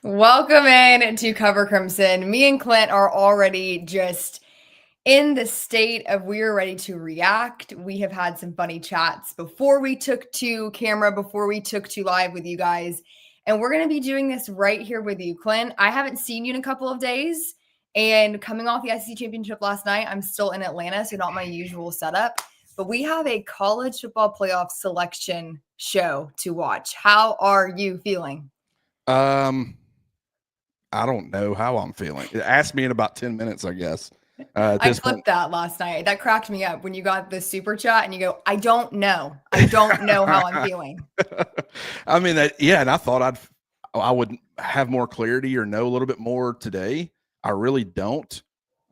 Welcome in to Cover Crimson. Me and Clint are already just in the state of we are ready to react. We have had some funny chats before we took to camera, before we took to live with you guys. And we're going to be doing this right here with you, Clint. I haven't seen you in a couple of days. And coming off the SEC championship last night, I'm still in Atlanta, so not my usual setup. But we have a college football playoff selection show to watch. How are you feeling? I don't know how I'm feeling. Ask me in about 10 minutes, I guess. At I this point, clipped that last night. That cracked me up when you got the super chat and you go, I don't know. I don't know how I'm feeling. I mean, and I thought I would have more clarity or know a little bit more today. I really don't.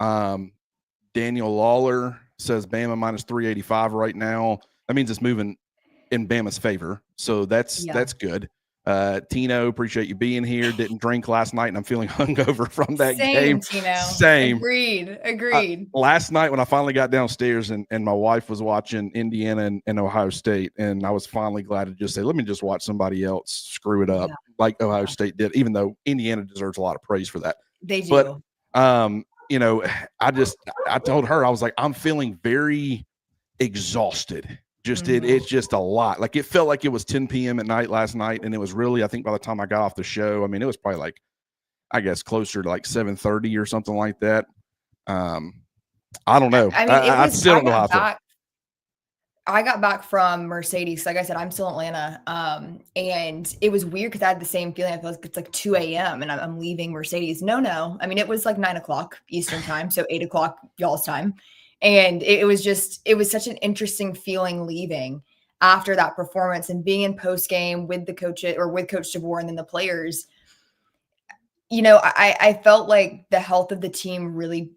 Daniel Lawler says Bama minus 385 right now. That means it's moving in Bama's favor. So that's good. Tino, appreciate you being here. Didn't drink last night, and I'm feeling hungover from that game. Tino. Same. Agreed. Last night when I finally got downstairs and my wife was watching Indiana and Ohio State, and I was finally glad to just say, let me just watch somebody else screw it up like Ohio State did, even though Indiana deserves a lot of praise for that. They do. But, I told her, I was like, I'm feeling very exhausted. It's just a lot. Like it felt like it was 10 p.m. at night last night, and it was really, I think by the time I got off the show, I mean, it was probably like, I guess closer to like 7:30 or something like that. I don't know. I mean, I still don't know how to. I got back from Mercedes. Like I said, I'm still in Atlanta. And it was weird because I had the same feeling. I feel like it's like 2 a.m. and I'm leaving Mercedes. No. I mean, it was like 9 o'clock Eastern time. So 8 o'clock y'all's time. And it was such an interesting feeling leaving after that performance and being in post game with the coach or with Coach DeBoer and then the players. You know, I felt like the health of the team really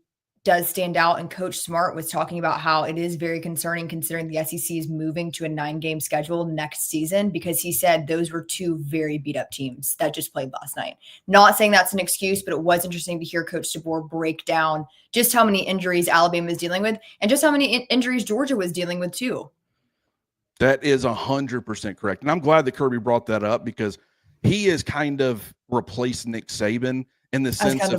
does stand out. And Coach Smart was talking about how it is very concerning considering the SEC is moving to a 9-game schedule next season, because he said those were two very beat up teams that just played last night. Not saying that's an excuse, but it was interesting to hear Coach DeBoer break down just how many injuries Alabama is dealing with and just how many injuries Georgia was dealing with too. That is 100% correct. And I'm glad that Kirby brought that up, because he is kind of replaced Nick Saban in the sense of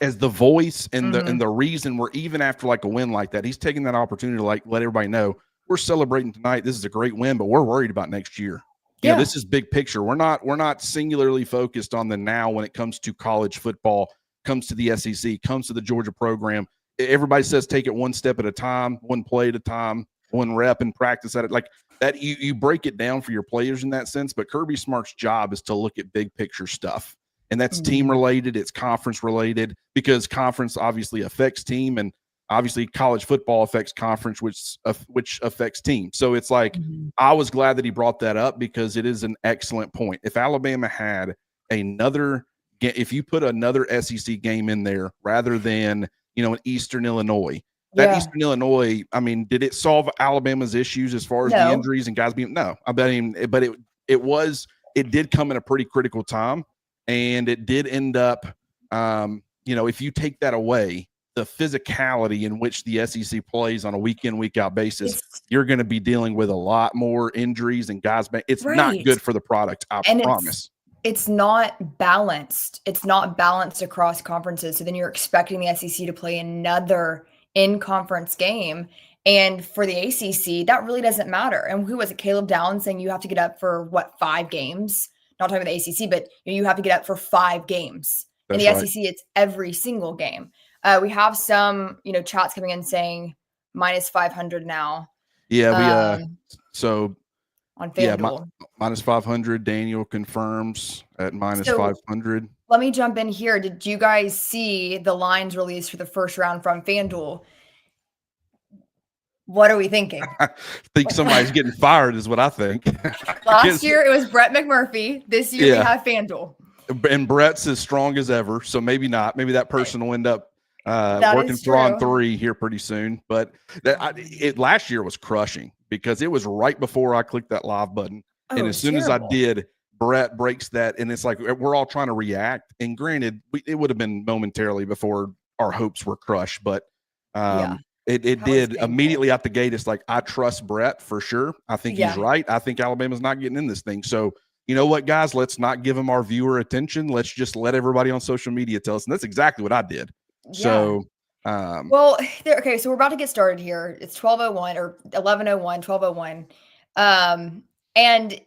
as the voice and the reason we're even after like a win like that, he's taking that opportunity to like let everybody know we're celebrating tonight. This is a great win, but we're worried about next year. You know, this is big picture. We're not singularly focused on the now when it comes to college football, comes to the SEC, comes to the Georgia program. Everybody says take it one step at a time, one play at a time, one rep and practice at it. Like that, you break it down for your players in that sense. But Kirby Smart's job is to look at big picture stuff. And that's team related. It's conference related, because conference obviously affects team, and obviously college football affects conference, which affects team. So it's like, I was glad that he brought that up, because it is an excellent point. If Alabama had if you put another SEC game in there rather than, an Eastern Illinois, Eastern Illinois, I mean, did it solve Alabama's issues as far as the injuries and guys being, no, I bet, but it did come in a pretty critical time. And it did end up, if you take that away, the physicality in which the SEC plays on a week in, week out basis, you're going to be dealing with a lot more injuries and guys. It's not good for the product. I promise. It's not balanced. It's not balanced across conferences. So then you're expecting the SEC to play another in-conference game. And for the ACC, that really doesn't matter. And who was it? Caleb Downs saying you have to get up for 5 games? Not talking about the ACC, but you have to get up for 5 games. In the SEC, it's every single game. We have some, chats coming in saying minus 500 now. Yeah, so on FanDuel. Minus 500. Daniel confirms at minus 500. Let me jump in here. Did you guys see the lines released for the first round from FanDuel? What are we thinking? I think somebody's getting fired is what I think. Last year, it was Brett McMurphy. This year, we have FanDuel. And Brett's as strong as ever, so maybe not. Maybe that person will end up working for On 3 here pretty soon. But last year was crushing, because it was right before I clicked that live button. And as soon as I did, Brett breaks that. And it's like we're all trying to react. And granted, it would have been momentarily before our hopes were crushed. But It did immediately out the gate. It's like, I trust Brett for sure. I think he's right. I think Alabama's not getting in this thing. So you know what, guys, let's not give them our viewer attention. Let's just let everybody on social media tell us. And that's exactly what I did. Yeah. So, well, okay, so we're about to get started here. It's 12:01 or 11:01, 12:01. And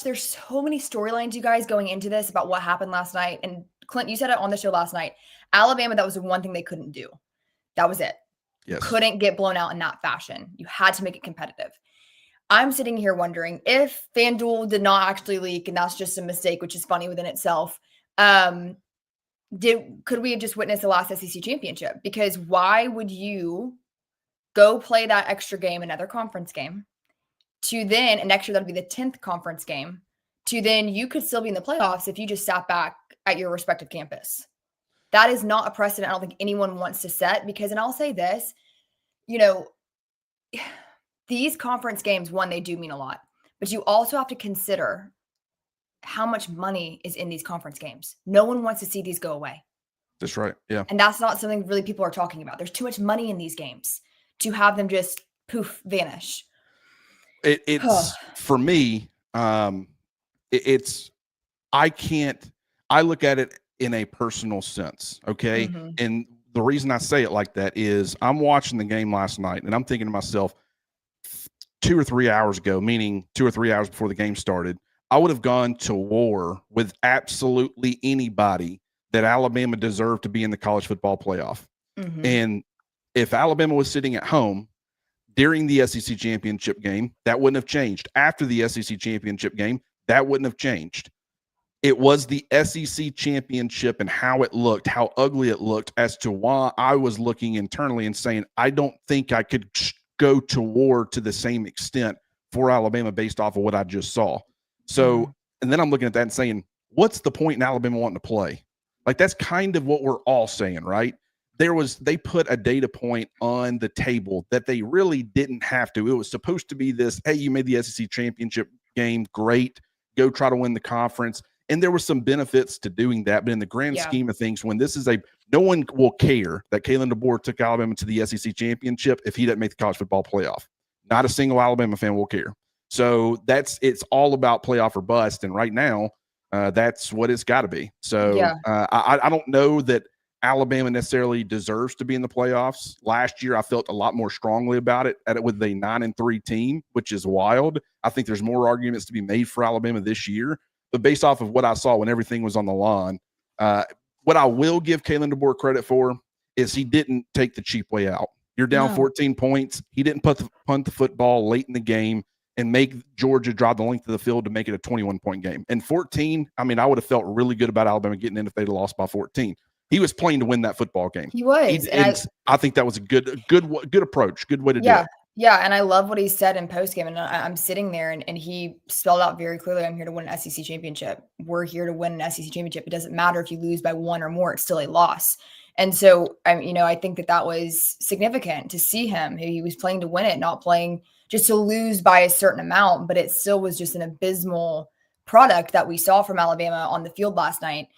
there's so many storylines, you guys, going into this about what happened last night. And Clint, you said it on the show last night. Alabama, that was the one thing they couldn't do. That was it. yes. Couldn't get blown out in that fashion. You had to make it competitive. I'm sitting here wondering if FanDuel did not actually leak, and that's just a mistake, which is funny within itself. Could we have just witnessed the last SEC championship? Because why would you go play that extra game, another conference game, to then, and next year that'd be the 10th conference game, to then you could still be in the playoffs if you just sat back at your respective campus. That is not a precedent I don't think anyone wants to set, because, and I'll say this, these conference games, one, they do mean a lot, but you also have to consider how much money is in these conference games. No one wants to see these go away. That's right. Yeah. And that's not something really people are talking about. There's too much money in these games to have them just poof, vanish. It's for me, I look at it in a personal sense. Okay. Mm-hmm. And the reason I say it like that is I'm watching the game last night and I'm thinking to myself, 2 or 3 hours ago, meaning 2 or 3 hours before the game started, I would have gone to war with absolutely anybody that Alabama deserved to be in the college football playoff. Mm-hmm. And if Alabama was sitting at home during the SEC championship game, that wouldn't have changed. After the SEC championship game, that wouldn't have changed. It was the SEC championship and how it looked, how ugly it looked, as to why I was looking internally and saying, I don't think I could go to war to the same extent for Alabama based off of what I just saw. So, and then I'm looking at that and saying, what's the point in Alabama wanting to play? Like, that's kind of what we're all saying, right? They put a data point on the table that they really didn't have to. It was supposed to be this, hey, you made the SEC championship game, great, go try to win the conference. And there were some benefits to doing that. But in the grand scheme of things, when this is no one will care that Kalen DeBoer took Alabama to the SEC championship if he doesn't make the college football playoff. Not a single Alabama fan will care. So it's all about playoff or bust. And right now, that's what it's got to be. So I don't know that Alabama necessarily deserves to be in the playoffs. Last year, I felt a lot more strongly about it with a 9-3 team, which is wild. I think there's more arguments to be made for Alabama this year. But based off of what I saw when everything was on the lawn, what I will give Kalen DeBoer credit for is he didn't take the cheap way out. You're down 14 points. He didn't punt the football late in the game and make Georgia drive the length of the field to make it a 21-point game. And 14, I mean, I would have felt really good about Alabama getting in if they'd lost by 14. He was playing to win that football game. He was. And I think that was a good approach, good way to do it. Yeah, and I love what he said in postgame. And I'm sitting there, and he spelled out very clearly, I'm here to win an SEC championship. We're here to win an SEC championship. It doesn't matter if you lose by 1 or more. It's still a loss. And so, I think that was significant to see him. He was playing to win it, not playing just to lose by a certain amount. But it still was just an abysmal product that we saw from Alabama on the field last night.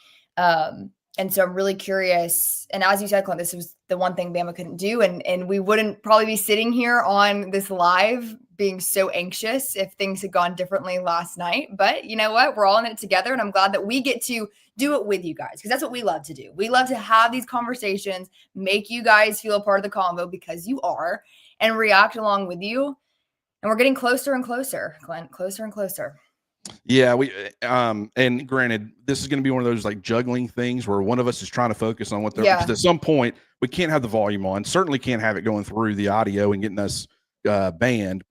And so I'm really curious. And as you said, Clint, this was the one thing Bama couldn't do. And we wouldn't probably be sitting here on this live being so anxious if things had gone differently last night. But you know what? We're all in it together. And I'm glad that we get to do it with you guys, because that's what we love to do. We love to have these conversations, make you guys feel a part of the convo, because you are, and react along with you. And we're getting closer and closer, Clint, closer and closer. Yeah, and granted, this is going to be one of those like juggling things where one of us is trying to focus on what they're, because at some point we can't have the volume on, certainly can't have it going through the audio and getting us banned,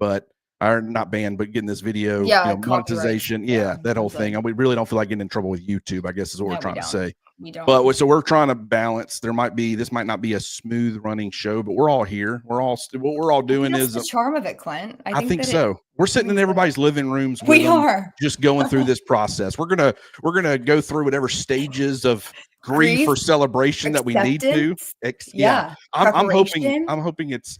or not banned, but getting this video monetization. That whole thing. We really don't feel like getting in trouble with YouTube, I guess is what we're trying to say. We don't. But so we're trying to balance. This might not be a smooth running show, but we're all here. What we're all doing is the charm of it, Clint. I think so. We're sitting in everybody's living rooms. We are just going through this process. We're gonna go through whatever stages of grief or celebration that we need to. I'm hoping it's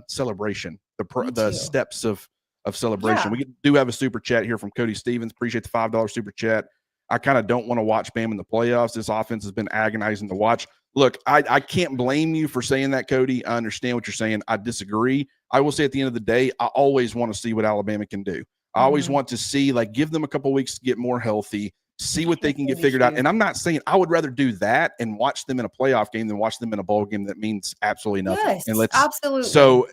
celebration. The steps of celebration. We do have a super chat here from Cody Stevens. Appreciate the $5 super chat. I kind of don't want to watch Bama in the playoffs. This offense has been agonizing to watch. Look, I can't blame you for saying that, Cody. I understand what you're saying. I disagree. I will say at the end of the day, I always want to see what Alabama can do. I always want to see, like, give them a couple weeks to get more healthy, see what they can get figured out. And I'm not saying I would rather do that and watch them in a playoff game than watch them in a bowl game that means absolutely nothing. Yes, and absolutely. So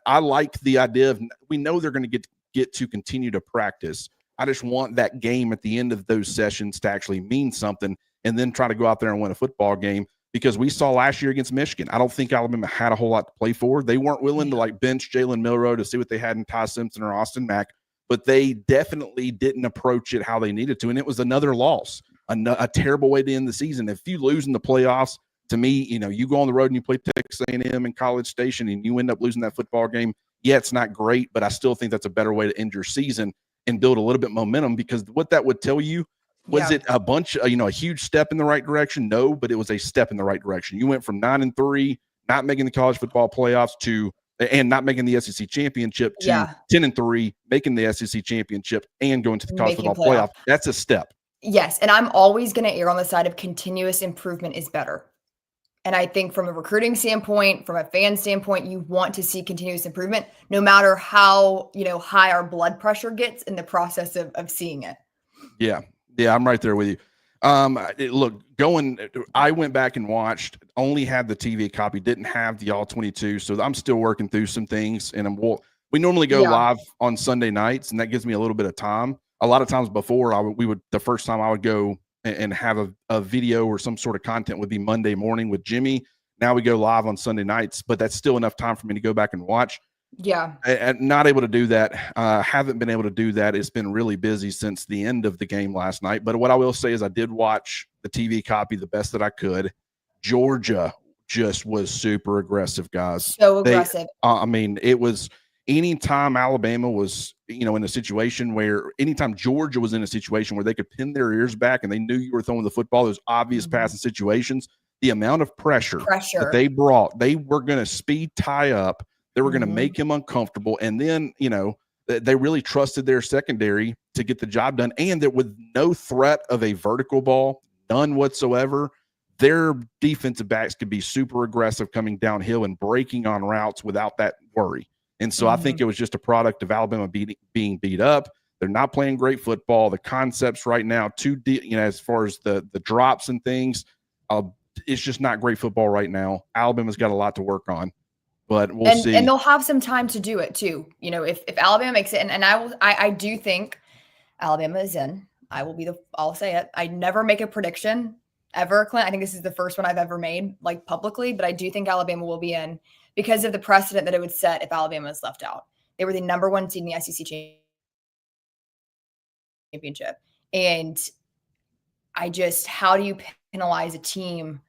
I like the idea of, we know they're going to get to continue to practice. I just want that game at the end of those sessions to actually mean something, and then try to go out there and win a football game. Because we saw last year against Michigan, I don't think Alabama had a whole lot to play for. They weren't willing to, like, bench Jalen Milroe to see what they had in Ty Simpson or Austin Mack, but they definitely didn't approach it how they needed to. And it was another loss, a terrible way to end the season. If you lose in the playoffs, to me, you go on the road and you play Texas A&M in College Station and you end up losing that football game. Yeah, it's not great, but I still think that's a better way to end your season and build a little bit momentum, because what that would tell you, was it a bunch, a huge step in the right direction? No, but it was a step in the right direction. You went from 9-3, not making the college football playoffs, and not making the SEC championship, to 10-3, making the SEC championship and going to the college football playoff. That's a step. Yes. And I'm always going to err on the side of continuous improvement is better. And I think from a recruiting standpoint, from a fan standpoint, you want to see continuous improvement, no matter how, high our blood pressure gets in the process of seeing it. Yeah. Yeah, I'm right there with you. I went back and watched, only had the TV copy, didn't have the all 22. So I'm still working through some things, and we normally go live on Sunday nights, and that gives me a little bit of time. A lot of times before, the first time I would go and have a video or some sort of content would be Monday morning with Jimmy. Now we go live on Sunday nights, but that's still enough time for me to go back and watch. Yeah. And not able to do that. Haven't been able to do that. It's been really busy since the end of the game last night. But what I will say is I did watch the TV copy the best that I could. Georgia just was super aggressive, guys. So aggressive. It was anytime Alabama was, in a situation where, anytime Georgia was in a situation where they could pin their ears back and they knew you were throwing the football, those obvious passing situations, the amount of pressure that they brought, they were going to speed Ty up. They were going to make him uncomfortable. And then, they really trusted their secondary to get the job done. And that with no threat of a vertical ball, none whatsoever, their defensive backs could be super aggressive coming downhill and breaking on routes without that worry. And so I think it was just a product of Alabama being beat up. They're not playing great football. The concepts right now, as far as the drops and things, it's just not great football right now. Alabama's got a lot to work on. But we'll see. And they'll have some time to do it too. If Alabama makes it, and I do think Alabama is in. I'll say it. I never make a prediction ever, Clint. I think this is the first one I've ever made, like, publicly, but I do think Alabama will be in because of the precedent that it would set if Alabama is left out. They were the number 1 seed in the SEC championship. And how do you penalize a team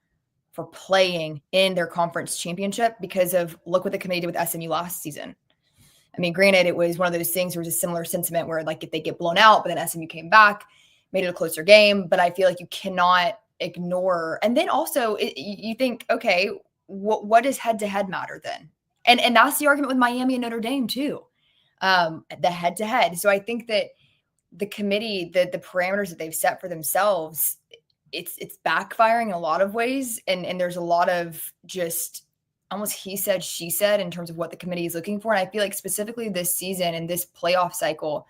for playing in their conference championship because of, look what the committee did with SMU last season. I mean, granted, it was one of those things where it was a similar sentiment where, like, if they get blown out, but then SMU came back, made it a closer game. But I feel like you cannot ignore. And then also you think, okay, what does head-to-head matter then? And that's the argument with Miami and Notre Dame too, the head-to-head. So I think that the committee, the parameters that they've set for themselves, it's backfiring in a lot of ways. And there's a lot of just almost he said, she said in terms of what the committee is looking for. And I feel like specifically this season and this playoff cycle,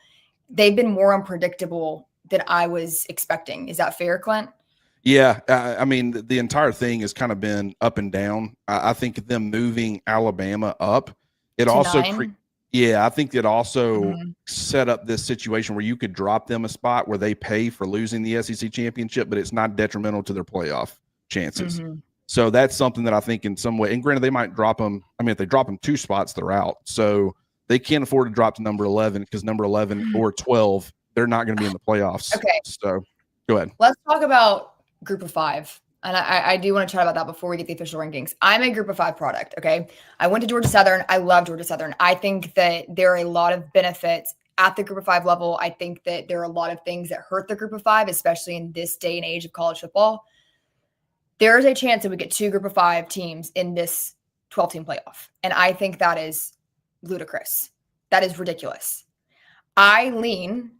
they've been more unpredictable than I was expecting. Is that fair, Clint? Yeah. The entire thing has kind of been up and down. I think them moving Alabama up, it also I think it also set up this situation where you could drop them a spot where they pay for losing the SEC championship, but it's not detrimental to their playoff chances. So that's something that I think in some way, and granted, they might drop them. If they drop them 2 spots, they're out. So they can't afford to drop to number 11 because number 11 or 12, they're not going to be in the playoffs. Okay. So go ahead. Let's talk about Group of 5. And I do want to chat about that before we get the official rankings. I'm a Group of 5 product, okay? I went to Georgia Southern. I love Georgia Southern. I think that there are a lot of benefits at the Group of 5 level. I think that there are a lot of things that hurt the Group of 5, especially in this day and age of college football. There is a chance that we get 2 Group of 5 teams in this 12-team playoff. And I think that is ludicrous. That is ridiculous. I lean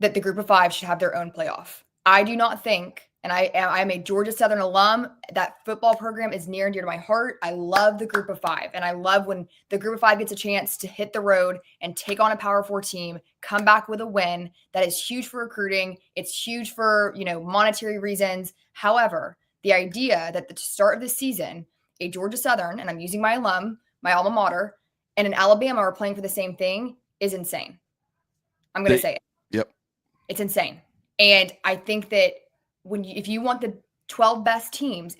that the Group of 5 should have their own playoff. I do not think, and I'm a Georgia Southern alum. That football program is near and dear to my heart. I love the Group of Five, and I love when the Group of Five gets a chance to hit the road and take on a Power Four team, come back with a win. That is huge for recruiting. It's huge for, monetary reasons. However, the idea that at the start of the season, a Georgia Southern, and I'm using my alma mater, and an Alabama are playing for the same thing is insane. I'm going to say it. Yep. It's insane. And I think that if you want the 12 best teams,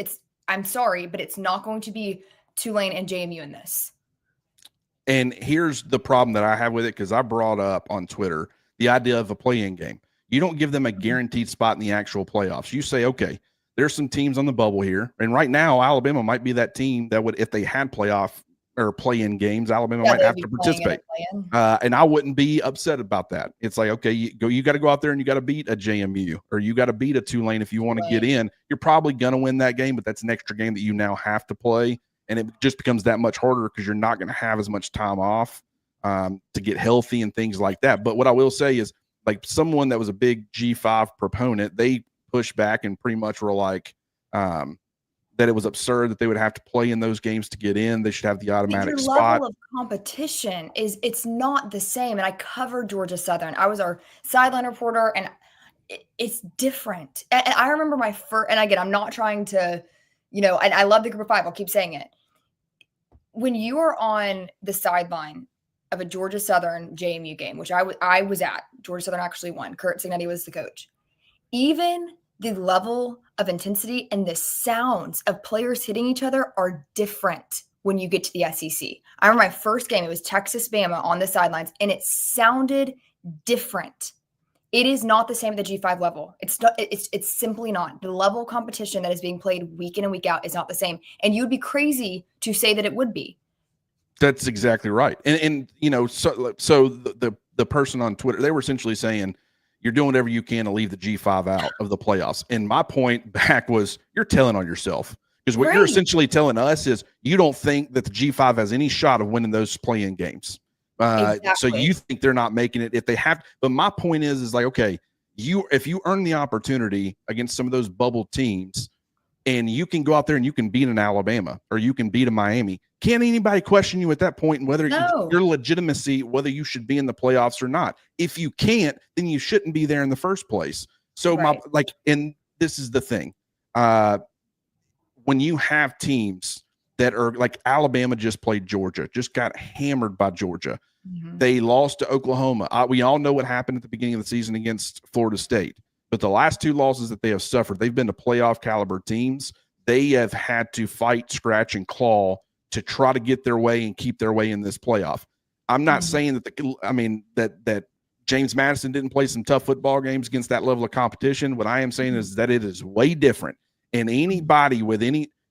I'm sorry, but it's not going to be Tulane and JMU in this. And here's the problem that I have with it, because I brought up on Twitter the idea of a play-in game. You don't give them a guaranteed spot in the actual playoffs. You say, okay, there's some teams on the bubble here. And right now, Alabama might be that team that would, if they had playoff or play-in games, Alabama might have to participate. And I wouldn't be upset about that. It's like, okay, you got to go out there and you got to beat a JMU, or you got to beat a Tulane if you want to get in. You're probably going to win that game, but that's an extra game that you now have to play. And it just becomes that much harder because you're not going to have as much time off to get healthy and things like that. But what I will say is, like, someone that was a big G5 proponent, they pushed back and pretty much were like, that it was absurd that they would have to play in those games to get in. They should have the automatic spot. Your level of competition it's not the same. And I covered Georgia Southern. I was our sideline reporter, and it's different. And I remember my first, and again, I'm not trying to, and I love the Group of Five. I'll keep saying it. When you are on the sideline of a Georgia Southern JMU game, which I was at, Georgia Southern actually won. Kurt Signetti was the coach. Even the level of intensity and the sounds of players hitting each other are different when you get to the SEC. I remember my first game, it was Texas-Bama on the sidelines, and it sounded different. It is not the same at the G5 level. It's simply not. The level of competition that is being played week in and week out is not the same. And you'd be crazy to say that it would be. That's exactly right. And so the person on Twitter, they were essentially saying, you're doing whatever you can to leave the G5 out of the playoffs. And my point back was, you're telling on yourself, because what you're essentially telling us is you don't think that the G5 has any shot of winning those play-in games. Exactly. So you think they're not making it if they have. But my point is like, okay, if you earn the opportunity against some of those bubble teams, and you can go out there and you can beat an Alabama or you can beat a Miami, can't anybody question you at that point and whether your legitimacy, whether you should be in the playoffs or not? If you can't, then you shouldn't be there in the first place. So and this is the thing. When you have teams that are like Alabama just played Georgia, just got hammered by Georgia. Mm-hmm. They lost to Oklahoma. We all know what happened at the beginning of the season against Florida State. But the last two losses that they have suffered, they've been to playoff caliber teams. They have had to fight, scratch, and claw to try to get their way and keep their way in this playoff. I'm not saying that that James Madison didn't play some tough football games against that level of competition. What I am saying is that it is way different. And anybody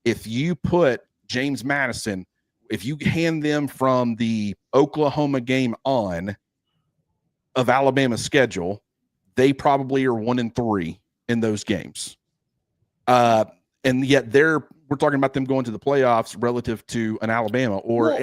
if you put James Madison, if you hand them from the Oklahoma game on of Alabama's schedule, they probably are 1-3 in those games. And yet we're talking about them going to the playoffs relative to an Alabama.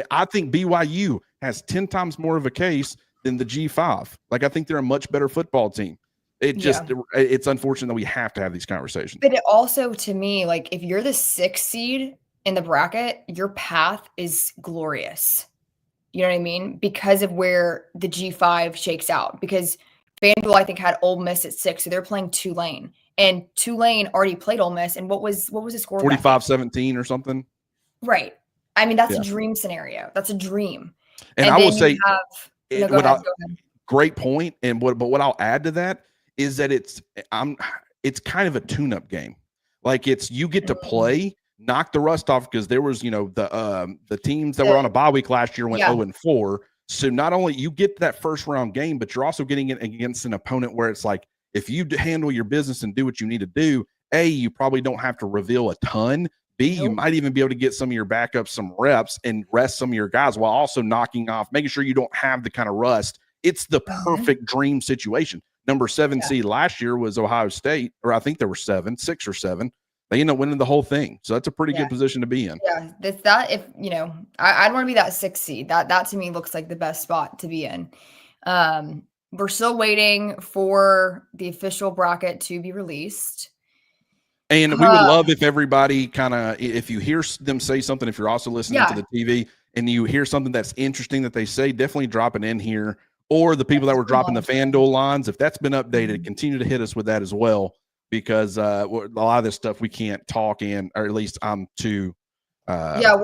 I think BYU has 10 times more of a case than the G5. Like, I think they're a much better football team. It's unfortunate that we have to have these conversations. But it also, to me, like, if you're the 6th seed in the bracket, your path is glorious. You know what I mean? Because of where the G5 shakes out. Because FanDuel, I think, had Ole Miss at 6, so they're playing Tulane. And Tulane already played Ole Miss. And what was the score? 45-17 or something? Right. I mean, that's a dream scenario. That's a dream. And I will say, go ahead. Great point. But what I'll add to that is that it's kind of a tune-up game. Like, you get to play, knock the rust off, because there was, the teams that were on a bye week last year went 0-4. So not only you get that first round game, but you're also getting it against an opponent where it's like, if you handle your business and do what you need to do, A, you probably don't have to reveal a ton. B, you might even be able to get some of your backups some reps and rest some of your guys while also knocking off, making sure you don't have the kind of rust. It's the perfect dream situation. Number 7 seed last year was Ohio State, or I think there were 6 or 7. They end up winning the whole thing. So that's a pretty good position to be in. Yeah. I'd want to be that 6th seed. That to me looks like the best spot to be in. We're still waiting for the official bracket to be released. And we would love if everybody if you hear them say something, if you're also listening to the TV and you hear something that's interesting that they say, definitely drop it in here. Or the people that were dropping the FanDuel lines, if that's been updated, continue to hit us with that as well, because a lot of this stuff we can't talk in, or at least I'm too. Yeah.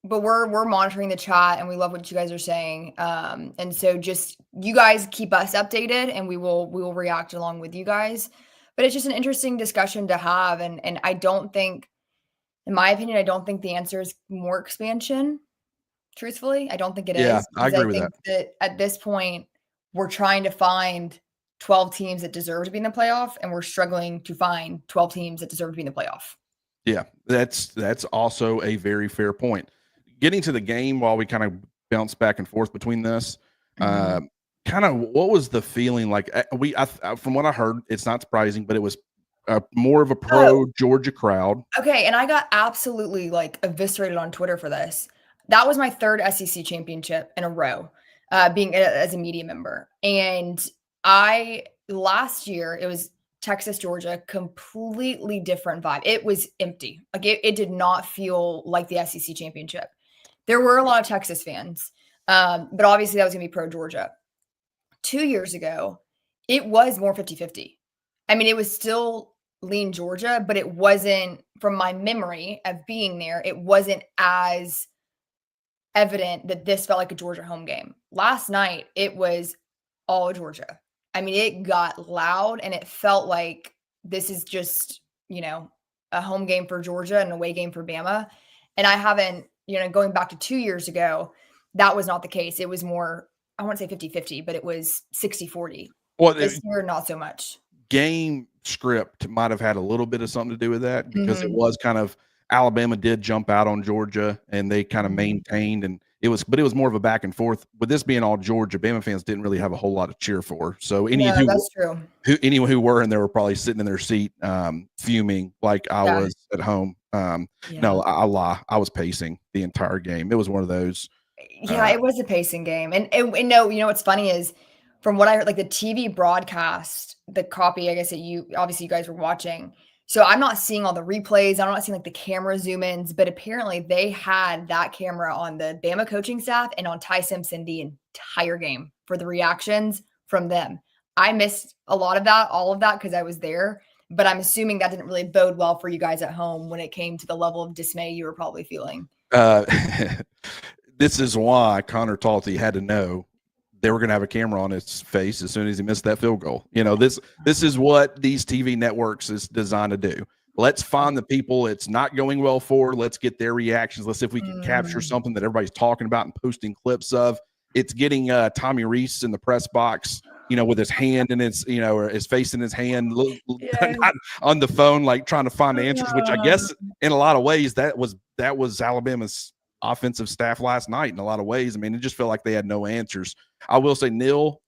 But we're monitoring the chat and we love what you guys are saying. And so just you guys keep us updated and we will react along with you guys. But it's just an interesting discussion to have. And I don't think, in my opinion, I don't think the answer is more expansion. Truthfully, I don't think it is. Yeah, I agree with think that at this point, we're trying to find 12 teams that deserve to be in the playoff, and we're struggling to find 12 teams that deserve to be in the playoff. Yeah, that's also a very fair point. Getting to the game while we kind of bounce back and forth between this, kind of what was the feeling like? From what I heard, it's not surprising, but it was more of a pro Georgia crowd. Okay, and I got absolutely like eviscerated on Twitter for this. That was my third SEC championship in a row, being as a media member. And last year, it was Texas, Georgia, completely different vibe. It was empty. Like it did not feel like the SEC championship. There were a lot of Texas fans, but obviously that was going to be pro Georgia. 2 years ago, it was more 50-50. I mean, it was still lean Georgia, but it wasn't, from my memory of being there, it wasn't as evident that this felt like a Georgia home game. Last night, it was all Georgia. I mean, it got loud and it felt like this is just, a home game for Georgia and an away game for Bama. And I haven't, going back to 2 years ago, that was not the case. It was more, I won't say 50-50, but it was 60-40. Well, this year, not so much. Game script might have had a little bit of something to do with that, because it was kind of, Alabama did jump out on Georgia and they kind of maintained, and it was more of a back and forth. With this being all Georgia, Bama fans didn't really have a whole lot to cheer for. So that's true. Anyone who were in there were probably sitting in their seat, fuming like I was at home. No, I lie. I was pacing the entire game. It was one of those. Yeah, it was a pacing game. And no, what's funny is, from what I heard, like the TV broadcast, the copy, I guess that you guys were watching. So I'm not seeing all the replays. I'm not seeing like the camera zoom ins, but apparently they had that camera on the Bama coaching staff and on Ty Simpson the entire game for the reactions from them. I missed all of that because I was there, but I'm assuming that didn't really bode well for you guys at home when it came to the level of dismay you were probably feeling. This is why Connor Talty had to know they were going to have a camera on his face as soon as he missed that field goal. This is what these TV networks is designed to do. Let's find the people it's not going well for. Let's get their reactions. Let's see if we can capture something that everybody's talking about and posting clips of. It's getting Tommy Reese in the press box, with his hand in his, or his face in his hand, on the phone, like trying to find answers, which I guess in a lot of ways that was Alabama's offensive staff last night in a lot of ways. I mean, it just felt like they had no answers. I will say, Neil,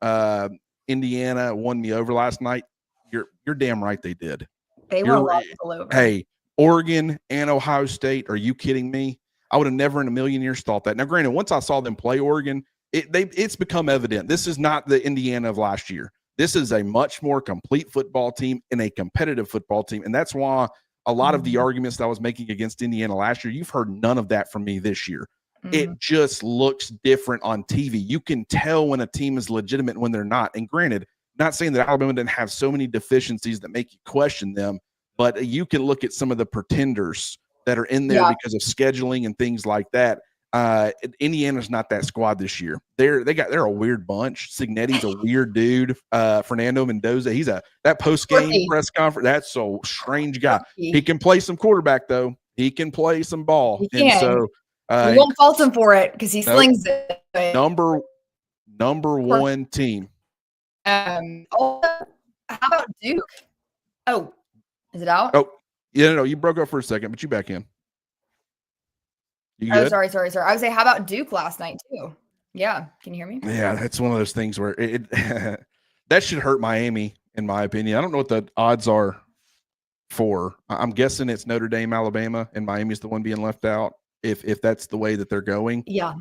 Indiana won me over last night. You're damn right they did. They won a lot of people over. Hey, Oregon and Ohio State, are you kidding me? I would have never in a million years thought that. Now, granted, once I saw them play Oregon, it's become evident. This is not the Indiana of last year. This is a much more complete football team and a competitive football team. And that's why a lot of the arguments that I was making against Indiana last year, you've heard none of that from me this year. It just looks different on TV. You can tell when a team is legitimate and when they're not. And granted, not saying that Alabama didn't have so many deficiencies that make you question them, but you can look at some of the pretenders that are in there because of scheduling and things like that. Indiana's not that squad this year. They're a weird bunch. Signetti's a weird dude. Fernando Mendoza, he's that post-game press conference. That's a strange guy. He can play some quarterback though. He can play some ball. And so we won't fault him for it because he slings it. Number one team. How about Duke? Oh, is it out? Oh, yeah, no, you broke up for a second, but you back in. You good? Oh, sorry. I would say, how about Duke last night too? Yeah, can you hear me? Yeah, that's one of those things where it that should hurt Miami, in my opinion. I don't know what the odds are for. I'm guessing it's Notre Dame, Alabama, and Miami's the one being left out. If that's the way that they're going. Yeah.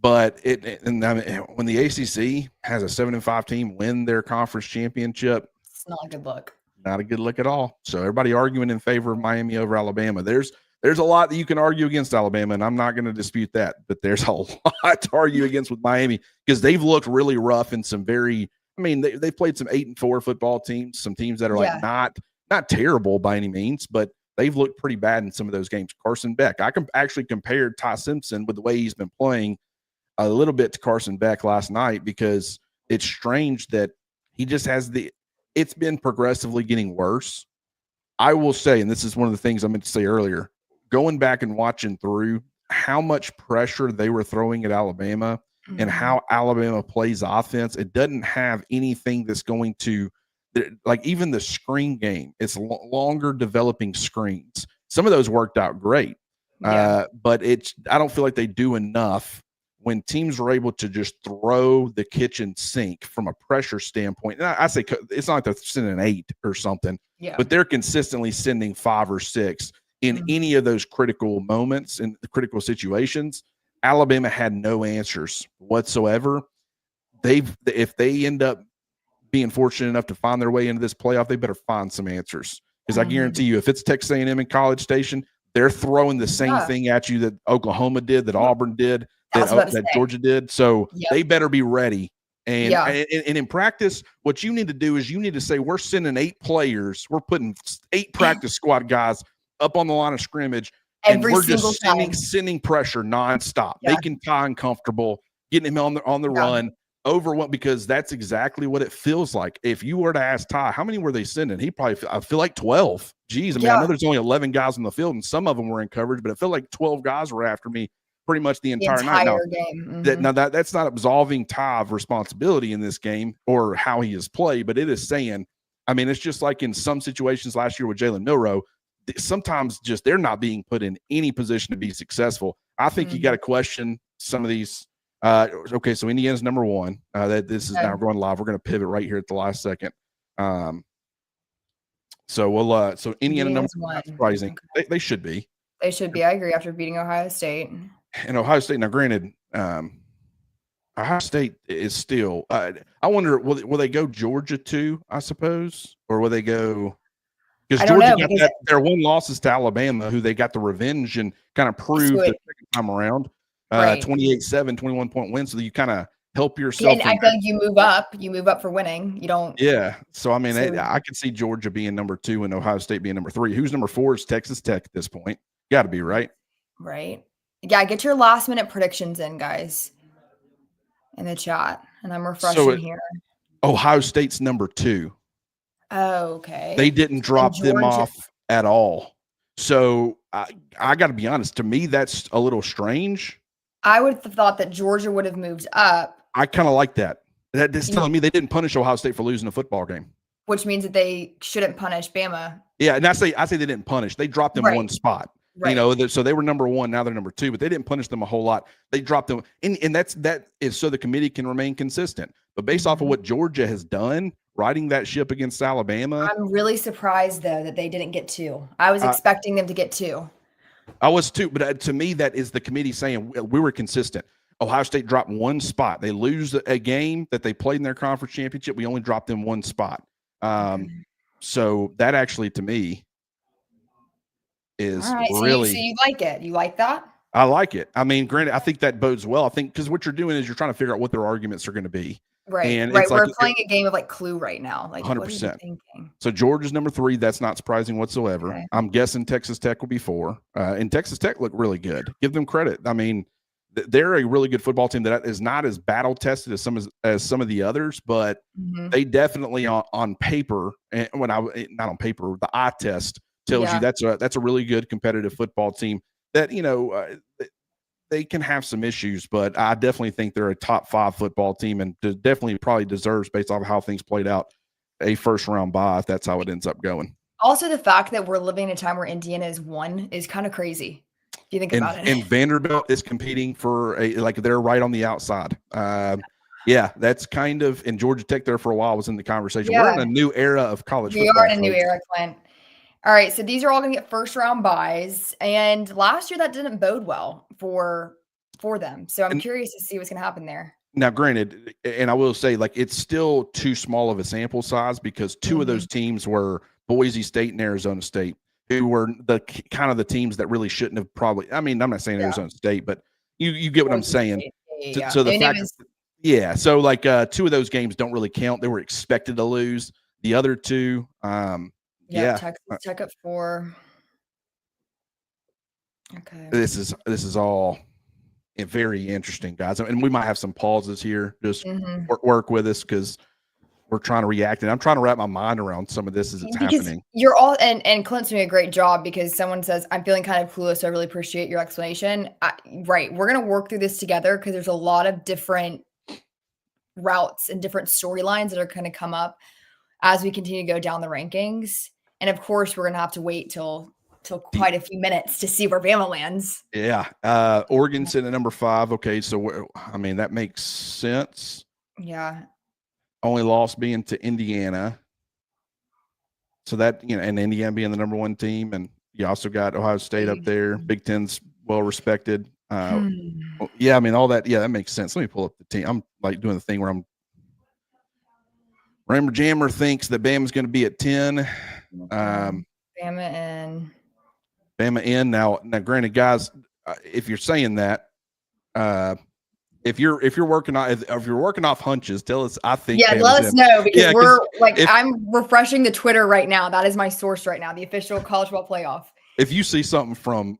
But when the ACC has a 7-5 team win their conference championship, not a good look. Not a good look at all. So everybody arguing in favor of Miami over Alabama. There's a lot that you can argue against Alabama, and I'm not going to dispute that. But there's a lot to argue against with Miami because they've looked really rough in some very. I mean, they've played some 8-4 football teams, some teams that are like not terrible by any means, but they've looked pretty bad in some of those games. Carson Beck, I actually compared Ty Simpson with the way he's been playing a little bit to Carson Beck last night because it's strange that he just has it's been progressively getting worse. I will say, and this is one of the things I meant to say earlier, going back and watching through how much pressure they were throwing at Alabama and how Alabama plays offense, it doesn't have anything that's going to, like even the screen game, it's longer developing screens. Some of those worked out great, but I don't feel like they do enough when teams are able to just throw the kitchen sink from a pressure standpoint. And I say it's not like they're sending 8 or something, but they're consistently sending 5 or 6 in any of those critical moments and the critical situations. Alabama had no answers whatsoever. If they end up being fortunate enough to find their way into this playoff, they better find some answers. Because I guarantee you, if it's Texas A&M in College Station, they're throwing the same thing at you that Oklahoma did, that Auburn did, that Georgia did. So they better be ready. And in practice, what you need to do is you need to say, we're sending 8 players. We're putting 8 practice squad guys up on the line of scrimmage. And we're just sending pressure nonstop, making Ty uncomfortable, getting him on the run. Over what, because that's exactly what it feels like. If you were to ask Ty, how many were they sending? He probably, I feel like 12. Geez, I mean, I know there's only 11 guys on the field, and some of them were in coverage, but it felt like 12 guys were after me pretty much the entire night. Now, that's not absolving Ty of responsibility in this game or how he has played, but it is saying, I mean, it's just like in some situations last year with Jalen Milroe, sometimes just they're not being put in any position to be successful. I think you got to question some of these. Okay, so Indiana's number 1. This is now going live. We're going to pivot right here at the last second. So we'll so Indiana number 1, not surprising. They should be. They should be. I agree. After beating Ohio State. And Ohio State. Now, granted, Ohio State is still. I wonder, will they go Georgia too? I suppose, or will they go? Because Georgia got their 1 loss is to Alabama, who they got the revenge and kind of proved the second time around. 28-7, 21-point win. So you kind of help yourself. And I feel like you move up for winning. You don't. Yeah. So, I mean, I can see Georgia being number 2 and Ohio State being number 3. Who's number 4 is Texas Tech at this point. Got to be, right? Right. Yeah. Get your last minute predictions in, guys, in the chat. And I'm refreshing here. Ohio State's number 2. Oh, okay. They didn't drop them off at all. So I got to be honest. To me, that's a little strange. I would have thought that Georgia would have moved up. I kind of like that. That's telling me they didn't punish Ohio State for losing a football game. Which means that they shouldn't punish Bama. Yeah, and I say they didn't punish. They dropped them 1 spot. Right. You know, so they were number 1. Now they're number 2, but they didn't punish them a whole lot. They dropped them, and that is so the committee can remain consistent. But based off of what Georgia has done, riding that ship against Alabama, I'm really surprised though that they didn't get 2. I was expecting them to get 2. I was too, but to me, that is the committee saying we were consistent. Ohio State dropped 1 spot. They lose a game that they played in their conference championship. We only dropped them 1 spot. So that actually, to me, is really. So you like it? You like that? I like it. I mean, granted, I think that bodes well. I think because what you're doing is you're trying to figure out what their arguments are going to be. Right. And we're playing a game of like Clue right now. Like 100%. So Georgia's number 3. That's not surprising whatsoever. Okay. I'm guessing Texas Tech will be 4. And Texas Tech looked really good. Give them credit. I mean, they're a really good football team that is not as battle tested as some of the others, but they definitely on paper, and not on paper, the eye test tells you that's a really good competitive football team that, you know, they can have some issues, but I definitely think they're a top 5 football team and definitely probably deserves, based off of how things played out, a first-round bye if that's how it ends up going. Also, the fact that we're living in a time where Indiana is 1 is kind of crazy. If you think about it. And Vanderbilt is competing for they're right on the outside. Yeah, that's kind of, and Georgia Tech there for a while was in the conversation. Yeah. We're in a new era of college football. We are in a new era, Clint. All right, so these are all going to get first-round buys, and last year that didn't bode well for them. So I'm curious to see what's going to happen there. Now, granted, and I will say, like, it's still too small of a sample size because two of those teams were Boise State and Arizona State, who were the kind of the teams that really shouldn't have probably. I mean, I'm not saying Arizona State, but you get what I'm saying. Yeah. So the And fact, so like two of those games don't really count. They were expected to lose. The other two, Texas Tech at 4. Okay. This is all very interesting, guys, and we might have some pauses here. Just work with us because we're trying to react, and I'm trying to wrap my mind around some of this as it's happening. You're all and Clint's doing a great job because someone says, I'm feeling kind of clueless. So I really appreciate your explanation. Right. We're going to work through this together because there's a lot of different routes and different storylines that are going to come up as we continue to go down the rankings. And of course, we're going to have to wait till quite a few minutes to see where Bama lands. Yeah. Oregon's in at number 5. Okay. So, I mean, that makes sense. Yeah. Only loss being to Indiana. So that, and Indiana being the number 1 team. And you also got Ohio State up there. Big Ten's well respected. Yeah, I mean, all that. Yeah, that makes sense. Let me pull up the team. I'm like doing the thing where Rammer Jammer thinks that Bama's going to be at 10. Bama in. Bama in. Now, granted, guys, if you're saying that, if you're working off hunches, tell us. I think. Yeah, let us know because we're like I'm refreshing the Twitter right now. That is my source right now. The official college football playoff. If you see something from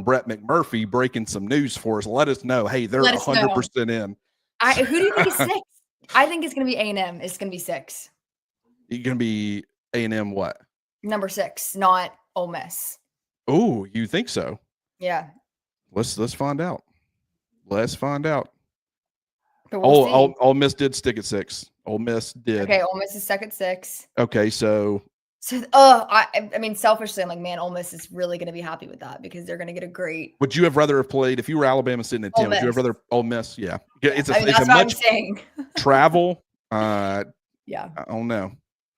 Brett McMurphy breaking some news for us, let us know. Hey, they're 100% in. Who do you think is 6? I think it's going to be A&M. It's going to be 6. You're going to be A&M what? Number 6, not Ole Miss. Oh, you think so? Yeah. Let's find out. Let's find out. Ole Miss did stick at 6. Ole Miss did. Okay, Ole Miss is stuck at 6. Okay, so I mean, selfishly, I'm like, man, Ole Miss is really going to be happy with that because they're going to get a great. Would you have rather have played if you were Alabama sitting at 10? Would you have rather Ole Miss? Yeah, it's a that's it's a much travel. Yeah, I don't know.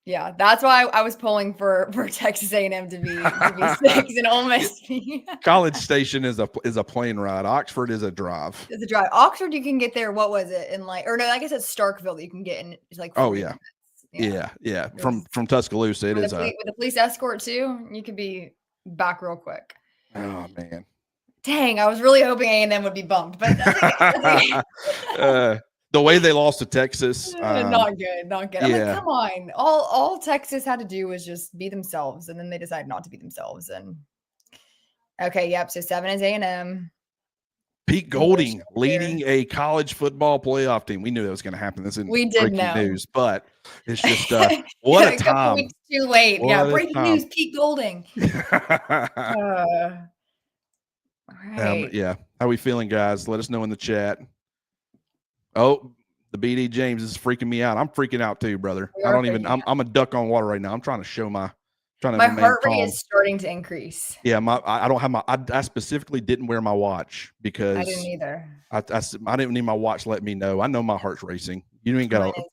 Yeah, that's why I was pulling for Texas A&M to be 6 and Ole Miss. College Station is a plane ride. Oxford is a drive. It's a drive. Oxford, you can get there. What was it in like? Or no, I guess it's Starkville that you can get in. It's like. Oh yeah. Yeah. From Tuscaloosa, it is. With a police escort too, you could be back real quick. Oh man. Dang, I was really hoping A&M would be bumped, but the way they lost to Texas, not good. Yeah. I'm like, come on. All Texas had to do was just be themselves, and then they decided not to be themselves. And okay, yep. So 7 is A&M. Pete Golding leading a college football playoff team. We knew that was going to happen. This isn't breaking news, but it's just what a time. Weeks too late. Breaking news. Pete Golding. All right. Yeah. How are we feeling, guys? Let us know in the chat. Oh, the BD James is freaking me out. I'm freaking out too, brother. I'm a duck on water right now. I'm trying to show my heart rate is starting to increase. Yeah, I don't have I specifically didn't wear my watch because I didn't either. I didn't need my watch to let me know. I know my heart's racing. You ain't got to.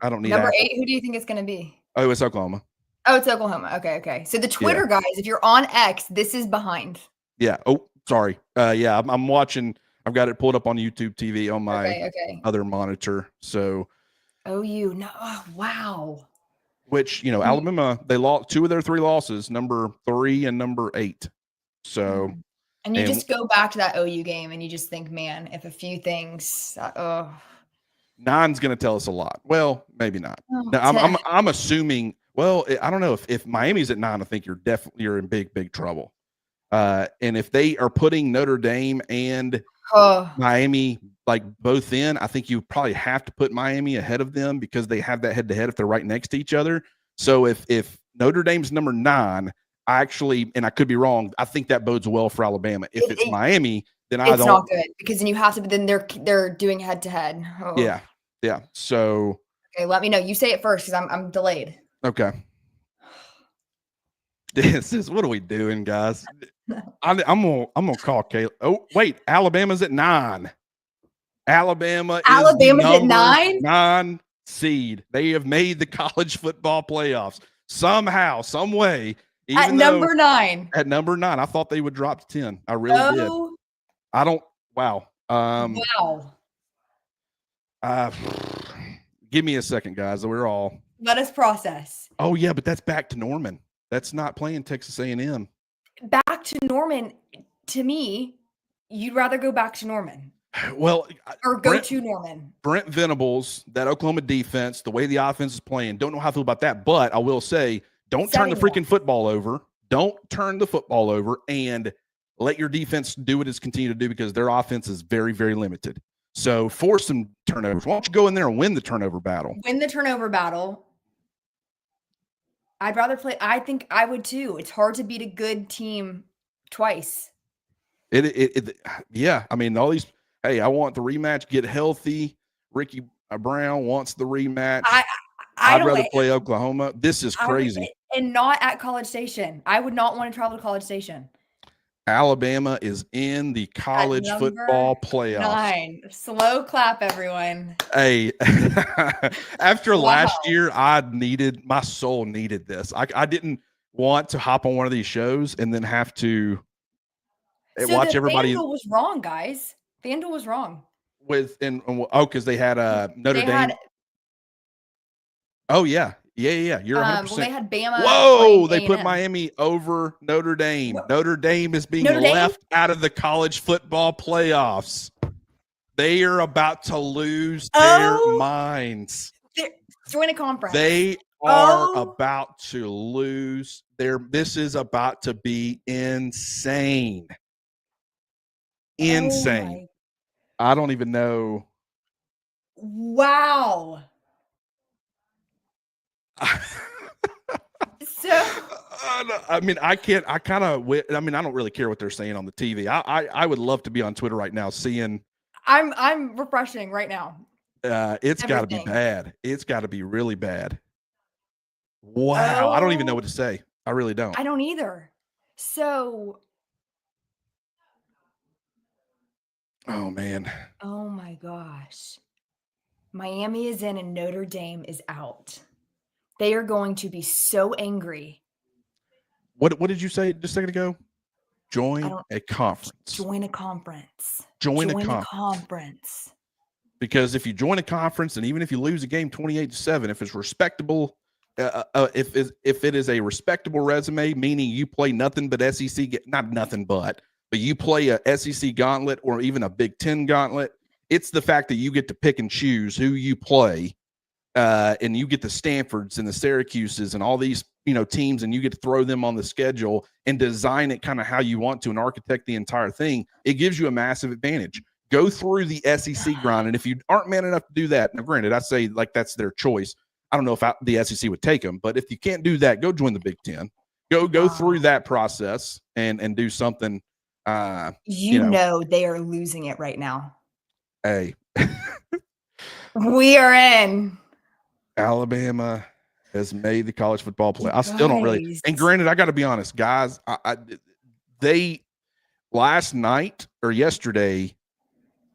I don't need number 8. Who do you think it's going to be? Oh, it's Oklahoma. Oh, it's Oklahoma. Okay. So the Twitter guys, if you're on X, this is behind. Yeah. Oh, sorry. Yeah, I'm watching. I've got it pulled up on YouTube TV on my other monitor. So. OU. No. Oh, wow. Which, Alabama, they lost 2 of their 3 losses, number 3 and number 8. So. And you just go back to that OU game and you just think, man, if a few things. 9's going to tell us a lot. Well, maybe not. Now, I'm assuming. Well, I don't know if Miami's at 9. I think you're in big trouble. And if they are putting Notre Dame and Miami like both in, I think you probably have to put Miami ahead of them because they have that head-to-head if they're right next to each other. So if Notre Dame's number 9, I could be wrong, I think that bodes well for Alabama. If it's Miami, then it's not good because then you have to. Then they're doing head-to-head. Oh. Yeah. So okay, let me know. You say it first because I'm delayed. Okay. What are we doing, guys? I'm gonna call Caleb. Oh, wait, Alabama's at 9. Alabama's at 9? 9 seed. They have made the college football playoffs somehow, some way. At number 9. At number 9. I thought they would drop to 10. I really did. I don't. Wow. Wow. Give me a second, guys. We're all. Let us process. Oh yeah, but that's back to Norman. That's not playing Texas A&M. Back to Norman. To me, you'd rather go back to Norman. Well, or go to Norman. Brent Venables, that Oklahoma defense, the way the offense is playing, don't know how I feel about that. But I will say, don't turn the freaking football over. Don't turn the football over and let your defense do what it's continuing to do, because their offense is very, very limited. So force some turnovers. Why don't you go in there and win the turnover battle? Win the turnover battle. I'd rather play. I think I would too. It's hard to beat a good team twice. Yeah. I mean, all these. Hey, I want the rematch. Get healthy. Ricky Brown wants the rematch. I'd rather play Oklahoma. This is crazy. And not at College Station. I would not want to travel to College Station. Alabama is in the college football playoffs. 9. Slow clap, everyone. Hey, after last year, my soul needed this. I didn't want to hop on one of these shows and then have to watch everybody. FanDuel was wrong, guys. FanDuel was wrong. Because they had Notre Dame. Oh yeah. Yeah. You're 100%. Well, they had Bama. Whoa! They put Miami over Notre Dame. Notre Dame is being left out of the college football playoffs. They are about to lose their minds. Join a conference. They are about to lose this is about to be insane. Insane. I don't even know. Wow. So I mean, I don't really care what they're saying on the TV. I would love to be on Twitter right now seeing. I'm refreshing right now. It's got to be bad. It's got to be really bad. Wow. I don't even know what to say. I really don't. I don't either. So. Oh, man. Oh, my gosh. Miami is in and Notre Dame is out. They are going to be so angry. What did you say just a second ago? Join a conference. Join a conference. Join a conference. Because if you join a conference, and even if you lose a game 28-7, if it's respectable, if it is a respectable resume, meaning you play nothing but SEC, not nothing but you play a SEC gauntlet or even a Big Ten gauntlet, it's the fact that you get to pick and choose who you play, and you get the Stanfords and the Syracuses and all these teams, and you get to throw them on the schedule and design it kind of how you want to and architect the entire thing. It gives you a massive advantage. Go through the SEC grind, and if you aren't man enough to do that, now granted, I say like that's their choice. I don't know if the SEC would take them, but if you can't do that, go join the Big Ten. Go through that process and do something. You know they are losing it right now. Hey, we are in. Alabama has made the college football play. I still don't really. And granted, I got to be honest, guys. They last night or yesterday.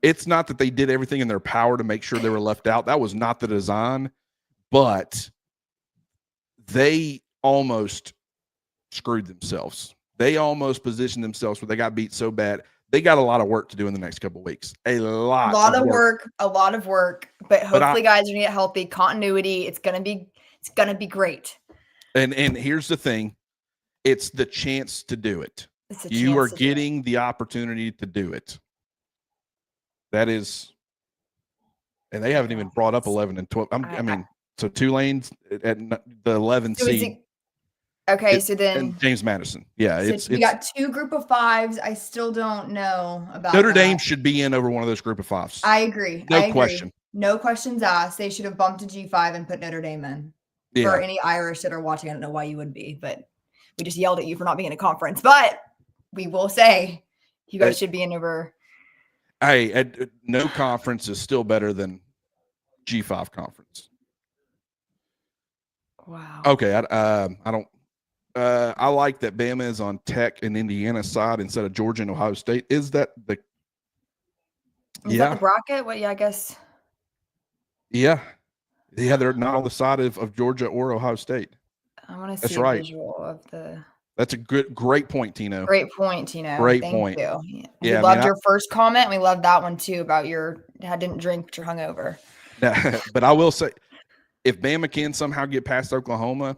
It's not that they did everything in their power to make sure they were left out. That was not the design, but they almost screwed themselves. They almost positioned themselves where they got beat so bad. They got a lot of work to do in the next couple of weeks. A lot of work. But hopefully guys are gonna get healthy. Continuity. It's gonna be great. And here's the thing. It's the chance to do it. You are getting the opportunity to do it. That is, and they haven't even brought up 11 and 12. So Tulane's at the 11 seed. Okay, so then James Madison. Yeah, we got 2 group of 5s. I still don't know about Notre Dame should be in over one of those group of 5s. I agree. No question. No questions asked. They should have bumped to G5 and put Notre Dame in. Yeah. For any Irish that are watching, I don't know why you would be, but we just yelled at you for not being in a conference. But we will say you guys should be in over. Hey, no conference is still better than G5 conference. Wow. Okay, I don't. I like that Bama is on Tech and Indiana side instead of Georgia and Ohio State. Is that the bracket? Well, yeah, I guess. Yeah, they're not on the side of Georgia or Ohio State. I want to see a visual of the. That's a great point, Tino. Great point, Tino. Great Thank point. You. We loved your first comment. We loved that one too about your didn't drink but you're hungover. But I will say, if Bama can somehow get past Oklahoma,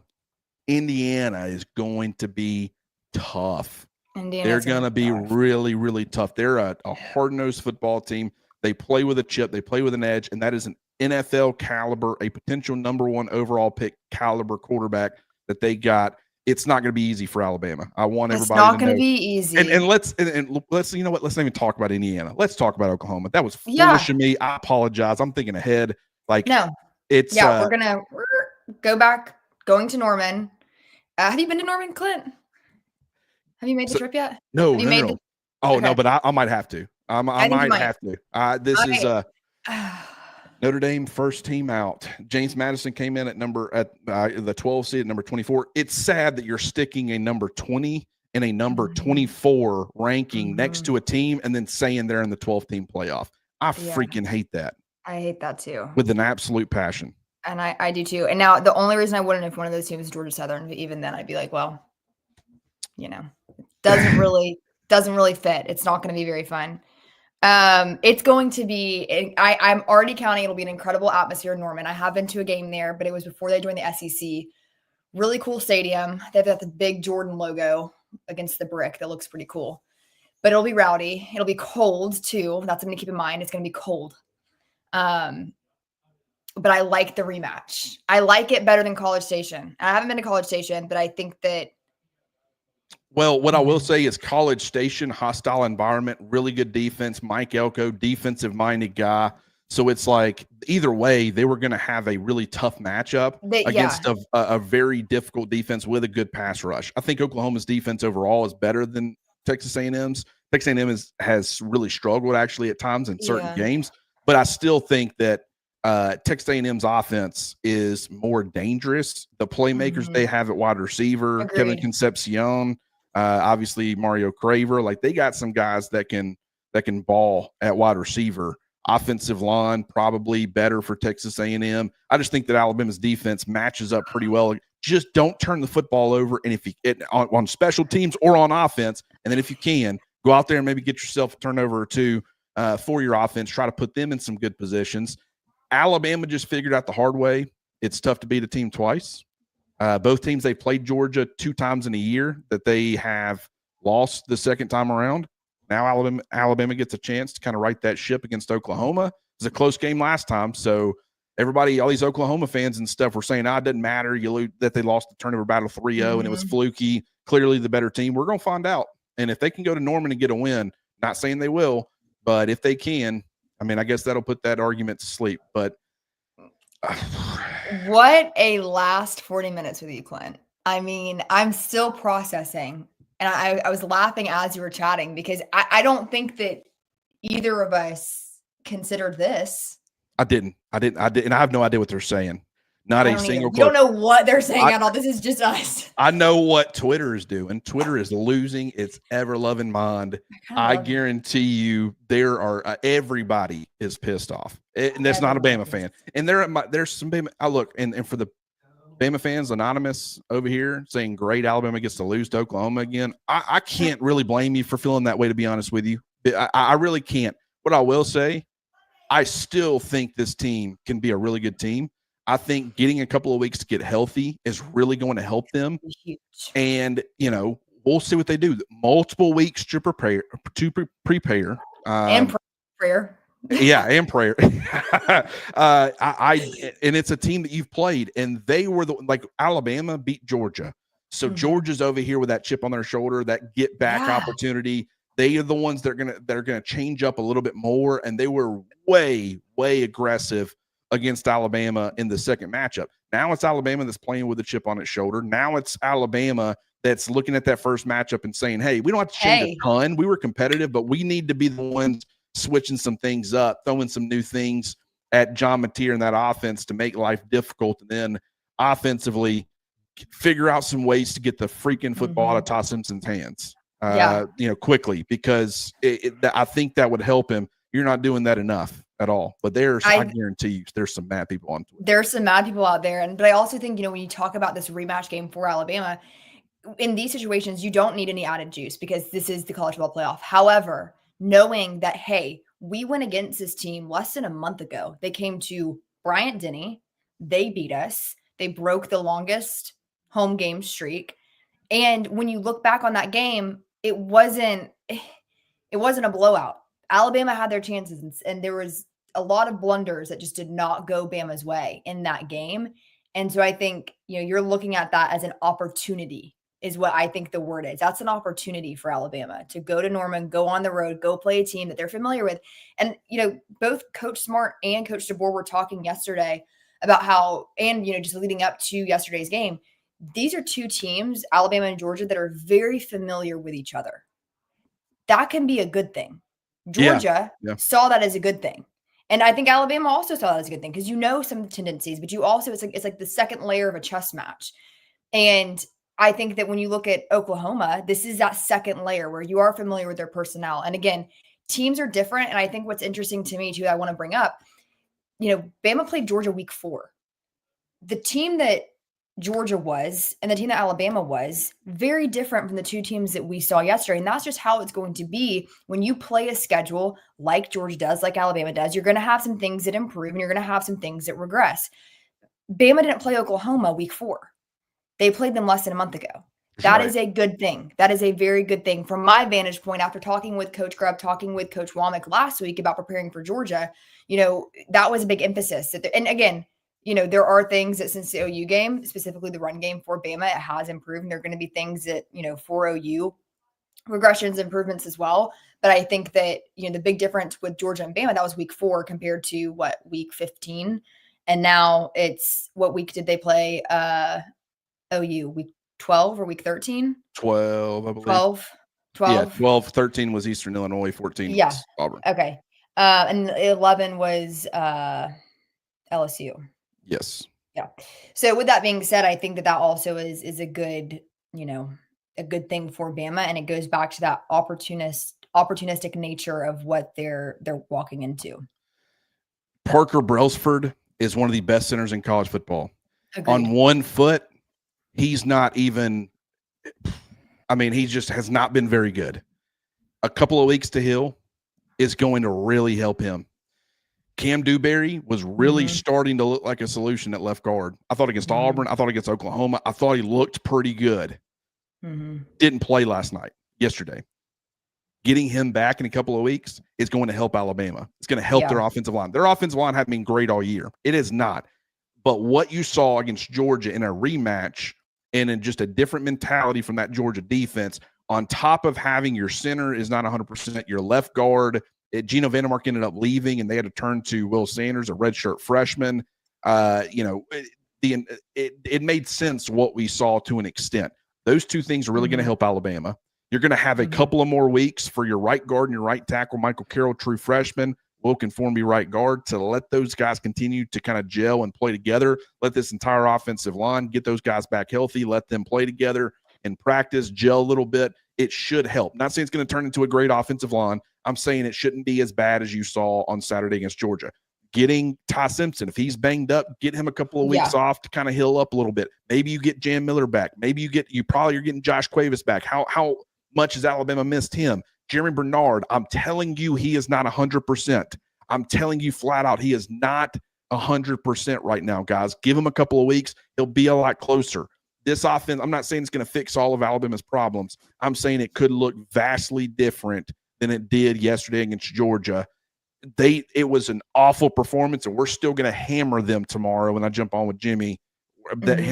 Indiana is going to be tough. They're going to be really, really tough. They're a hard-nosed football team. They play with a chip. They play with an edge, and that is an NFL caliber, a potential number 1 overall pick caliber quarterback that they got. It's not going to be easy for Alabama. I want everybody to know. It's not going to be easy. And let's you know what? Let's not even talk about Indiana. Let's talk about Oklahoma. That was foolish of me. I apologize. I'm thinking ahead. No, it's we're gonna go back. Going to Norman. Have you been to Norman, Clint? Have you made the trip yet? No, no. No, but I might have to. I might have to. This is Notre Dame first team out. James Madison came in at the 12 seed at number 24. It's sad that you're sticking a number 20 and a number 24 ranking next to a team and then saying they're in the 12th team playoff. I freaking hate that. I hate that too. With an absolute passion. And I do too. And now the only reason I wouldn't, if one of those teams is Georgia Southern, even then I'd be like, well, doesn't really fit. It's not going to be very fun. It's going to be, I'm already counting. It'll be an incredible atmosphere in Norman. I have been to a game there, but it was before they joined the SEC. Really cool stadium. They've got the big Jordan logo against the brick. That looks pretty cool, but it'll be rowdy. It'll be cold too. That's something to keep in mind. It's going to be cold. But I like the rematch. I like it better than College Station. I haven't been to College Station, but I think that. Well, what I will say is College Station, hostile environment, really good defense. Mike Elko, defensive-minded guy. So it's like either way, they were going to have a really tough matchup against a very difficult defense with a good pass rush. I think Oklahoma's defense overall is better than Texas A&M's. Texas A&M has really struggled actually at times in certain games, but I still think that Texas A&M's offense is more dangerous. The playmakers they have at wide receiver, Kevin Concepcion, obviously Mario Craver, like they got some guys that can ball at wide receiver. Offensive line probably better for Texas A&M. I just think that Alabama's defense matches up pretty well. Just don't turn the football over, and if you on special teams or on offense, and then if you can go out there and maybe get yourself a turnover or two for your offense, try to put them in some good positions. Alabama just figured out the hard way. It's tough to beat a team twice. Both teams, they played Georgia 2 times in a year that they have lost the second time around. Now Alabama gets a chance to kind of right that ship against Oklahoma. It was a close game last time, so everybody, all these Oklahoma fans and stuff were saying, it doesn't matter that they lost the turnover battle 3-0 and it was fluky, clearly the better team. We're going to find out. And if they can go to Norman and get a win, not saying they will, but if they can, I mean, I guess that'll put that argument to sleep. But what a last 40 minutes with you, Clint. I mean, I'm still processing. And I was laughing as you were chatting because I don't think that either of us considered this. I didn't. And I have no idea what they're saying. Not a single clue. You don't know what they're saying at all. This is just us. I know what Twitter is doing. Twitter is losing its ever-loving mind. I guarantee you there are everybody is pissed off. And that's not a Bama fan. And there's some Bama. I look, and for the Bama fans, Anonymous over here saying great Alabama gets to lose to Oklahoma again. I can't really blame you for feeling that way, to be honest with you. I really can't. What I will say, I still think this team can be a really good team. I think getting a couple of weeks to get healthy is really going to help them. And, we'll see what they do. Multiple weeks to prepare. And prayer. Yeah, and prayer. And it's a team that you've played, and they were Alabama beat Georgia. So Georgia's over here with that chip on their shoulder, that get back opportunity. They are the ones that are gonna change up a little bit more, and they were way, way aggressive against Alabama in the second matchup. Now it's Alabama that's playing with a chip on its shoulder. Now it's Alabama that's looking at that first matchup and saying, hey, we don't have to change a ton. We were competitive, but we need to be the ones switching some things up, throwing some new things at John Mateer and that offense to make life difficult, and then offensively figure out some ways to get the freaking football out of Todd Simpson's hands quickly, because I think that would help him. You're not doing that enough at all. But I guarantee you there's some mad people on Twitter. There's some mad people out there. But I also think, when you talk about this rematch game for Alabama, in these situations, you don't need any added juice because this is the college football playoff. However, knowing that, hey, we went against this team less than a month ago. They came to Bryant-Denny. They beat us. They broke the longest home game streak. And when you look back on that game, it wasn't a blowout. Alabama had their chances, and there was a lot of blunders that just did not go Bama's way in that game. And so I think, you're looking at that as an opportunity is what I think the word is. That's an opportunity for Alabama to go to Norman, go on the road, go play a team that they're familiar with. And, both Coach Smart and Coach DeBoer were talking yesterday about how, and, just leading up to yesterday's game, these are two teams, Alabama and Georgia, that are very familiar with each other. That can be a good thing. Georgia saw that as a good thing. And I think Alabama also saw that as a good thing because some tendencies, but you also, it's like the second layer of a chess match. And I think that when you look at Oklahoma, this is that second layer where you are familiar with their personnel. And again, teams are different. And I think what's interesting to me too, I want to bring up, Bama played Georgia week 4. The team that Georgia was and the team that Alabama was very different from the two teams that we saw yesterday. And that's just how it's going to be when you play a schedule like Georgia does, like Alabama does. You're going to have some things that improve and you're going to have some things that regress. Bama didn't play Oklahoma week 4. They played them less than a month ago. That is a good thing. That is a very good thing. From my vantage point, after talking with Coach Grubb, talking with Coach Womack last week about preparing for Georgia, that was a big emphasis. And again, there are things that since the OU game, specifically the run game for Bama, it has improved. And there are going to be things that, for OU, regressions, improvements as well. But I think that, the big difference with Georgia and Bama, that was week 4 compared to week 15. And now it's what week did they play OU? Week 12 or week 13? 12, I believe. 12. Yeah, 12, 13 was Eastern Illinois, 14 was Auburn. Okay. And 11 was LSU. Yes. Yeah. So with that being said, I think that also is a good, a good thing for Bama, and it goes back to that opportunistic nature of what they're walking into. Parker Brailsford is one of the best centers in college football. Agreed. On one foot, he's not even he just has not been very good. A couple of weeks to heal is going to really help him. Cam Dewberry was really starting to look like a solution at left guard. I thought against Auburn. I thought against Oklahoma. I thought he looked pretty good. Didn't play yesterday. Getting him back in a couple of weeks is going to help Alabama. It's going to help their offensive line. Their offensive line hasn't been great all year. It is not. But what you saw against Georgia in a rematch and in just a different mentality from that Georgia defense, on top of having your center is not 100%, your left guard, Geno Vandermark ended up leaving, and they had to turn to Will Sanders, a redshirt freshman. It made sense what we saw to an extent. Those two things are really going to help Alabama. You're going to have a couple of more weeks for your right guard and your right tackle, Michael Carroll, true freshman, Will Conformby right guard, to let those guys continue to kind of gel and play together. Let this entire offensive line get those guys back healthy. Let them play together and practice, gel a little bit. It should help. Not saying it's going to turn into a great offensive line. I'm saying it shouldn't be as bad as you saw on Saturday against Georgia. Getting Ty Simpson, if he's banged up, get him a couple of weeks off to kind of heal up a little bit. Maybe you get Jan Miller back. Maybe you're getting Josh Cuevas back. How much has Alabama missed him? Jeremy Bernard, I'm telling you, he is not 100%. I'm telling you flat out, he is not 100% right now, guys. Give him a couple of weeks. He'll be a lot closer. This offense, I'm not saying it's going to fix all of Alabama's problems. I'm saying it could look vastly different than it did yesterday against Georgia. It was an awful performance, and we're still going to hammer them tomorrow when I jump on with Jimmy,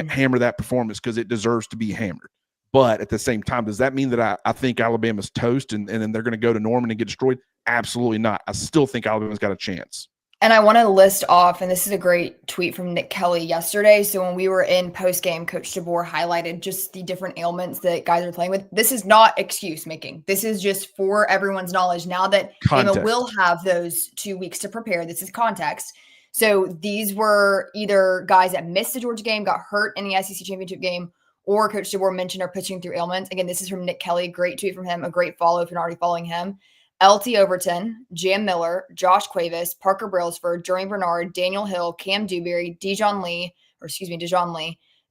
hammer that performance because it deserves to be hammered. But at the same time, does that mean that I think Alabama's toast and then they're going to go to Norman and get destroyed? Absolutely not. I still think Alabama's got a chance. And I want to list off, and this is a great tweet from Nick Kelly yesterday. So when we were in postgame, Coach DeBoer highlighted just the different ailments that guys are playing with. This is not excuse making. This is just for everyone's knowledge. Now that Bama will have those 2 weeks to prepare, this is context. So these were either guys that missed the Georgia game, got hurt in the SEC championship game, or Coach DeBoer mentioned are pitching through ailments. Again, this is from Nick Kelly. Great tweet from him. A great follow if you're not already following him. LT Overton, Jan Miller, Josh Cuevas, Parker Brailsford, Jeremy Bernard, Daniel Hill, Cam Dewberry, Dijon Lee,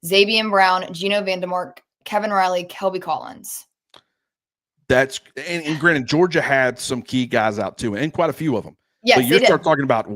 Xavier Brown, Geno Vandermark, Kevin Riley, Kelby Collins. And granted, Georgia had some key guys out too, and quite a few of them. Yes, but you start talking about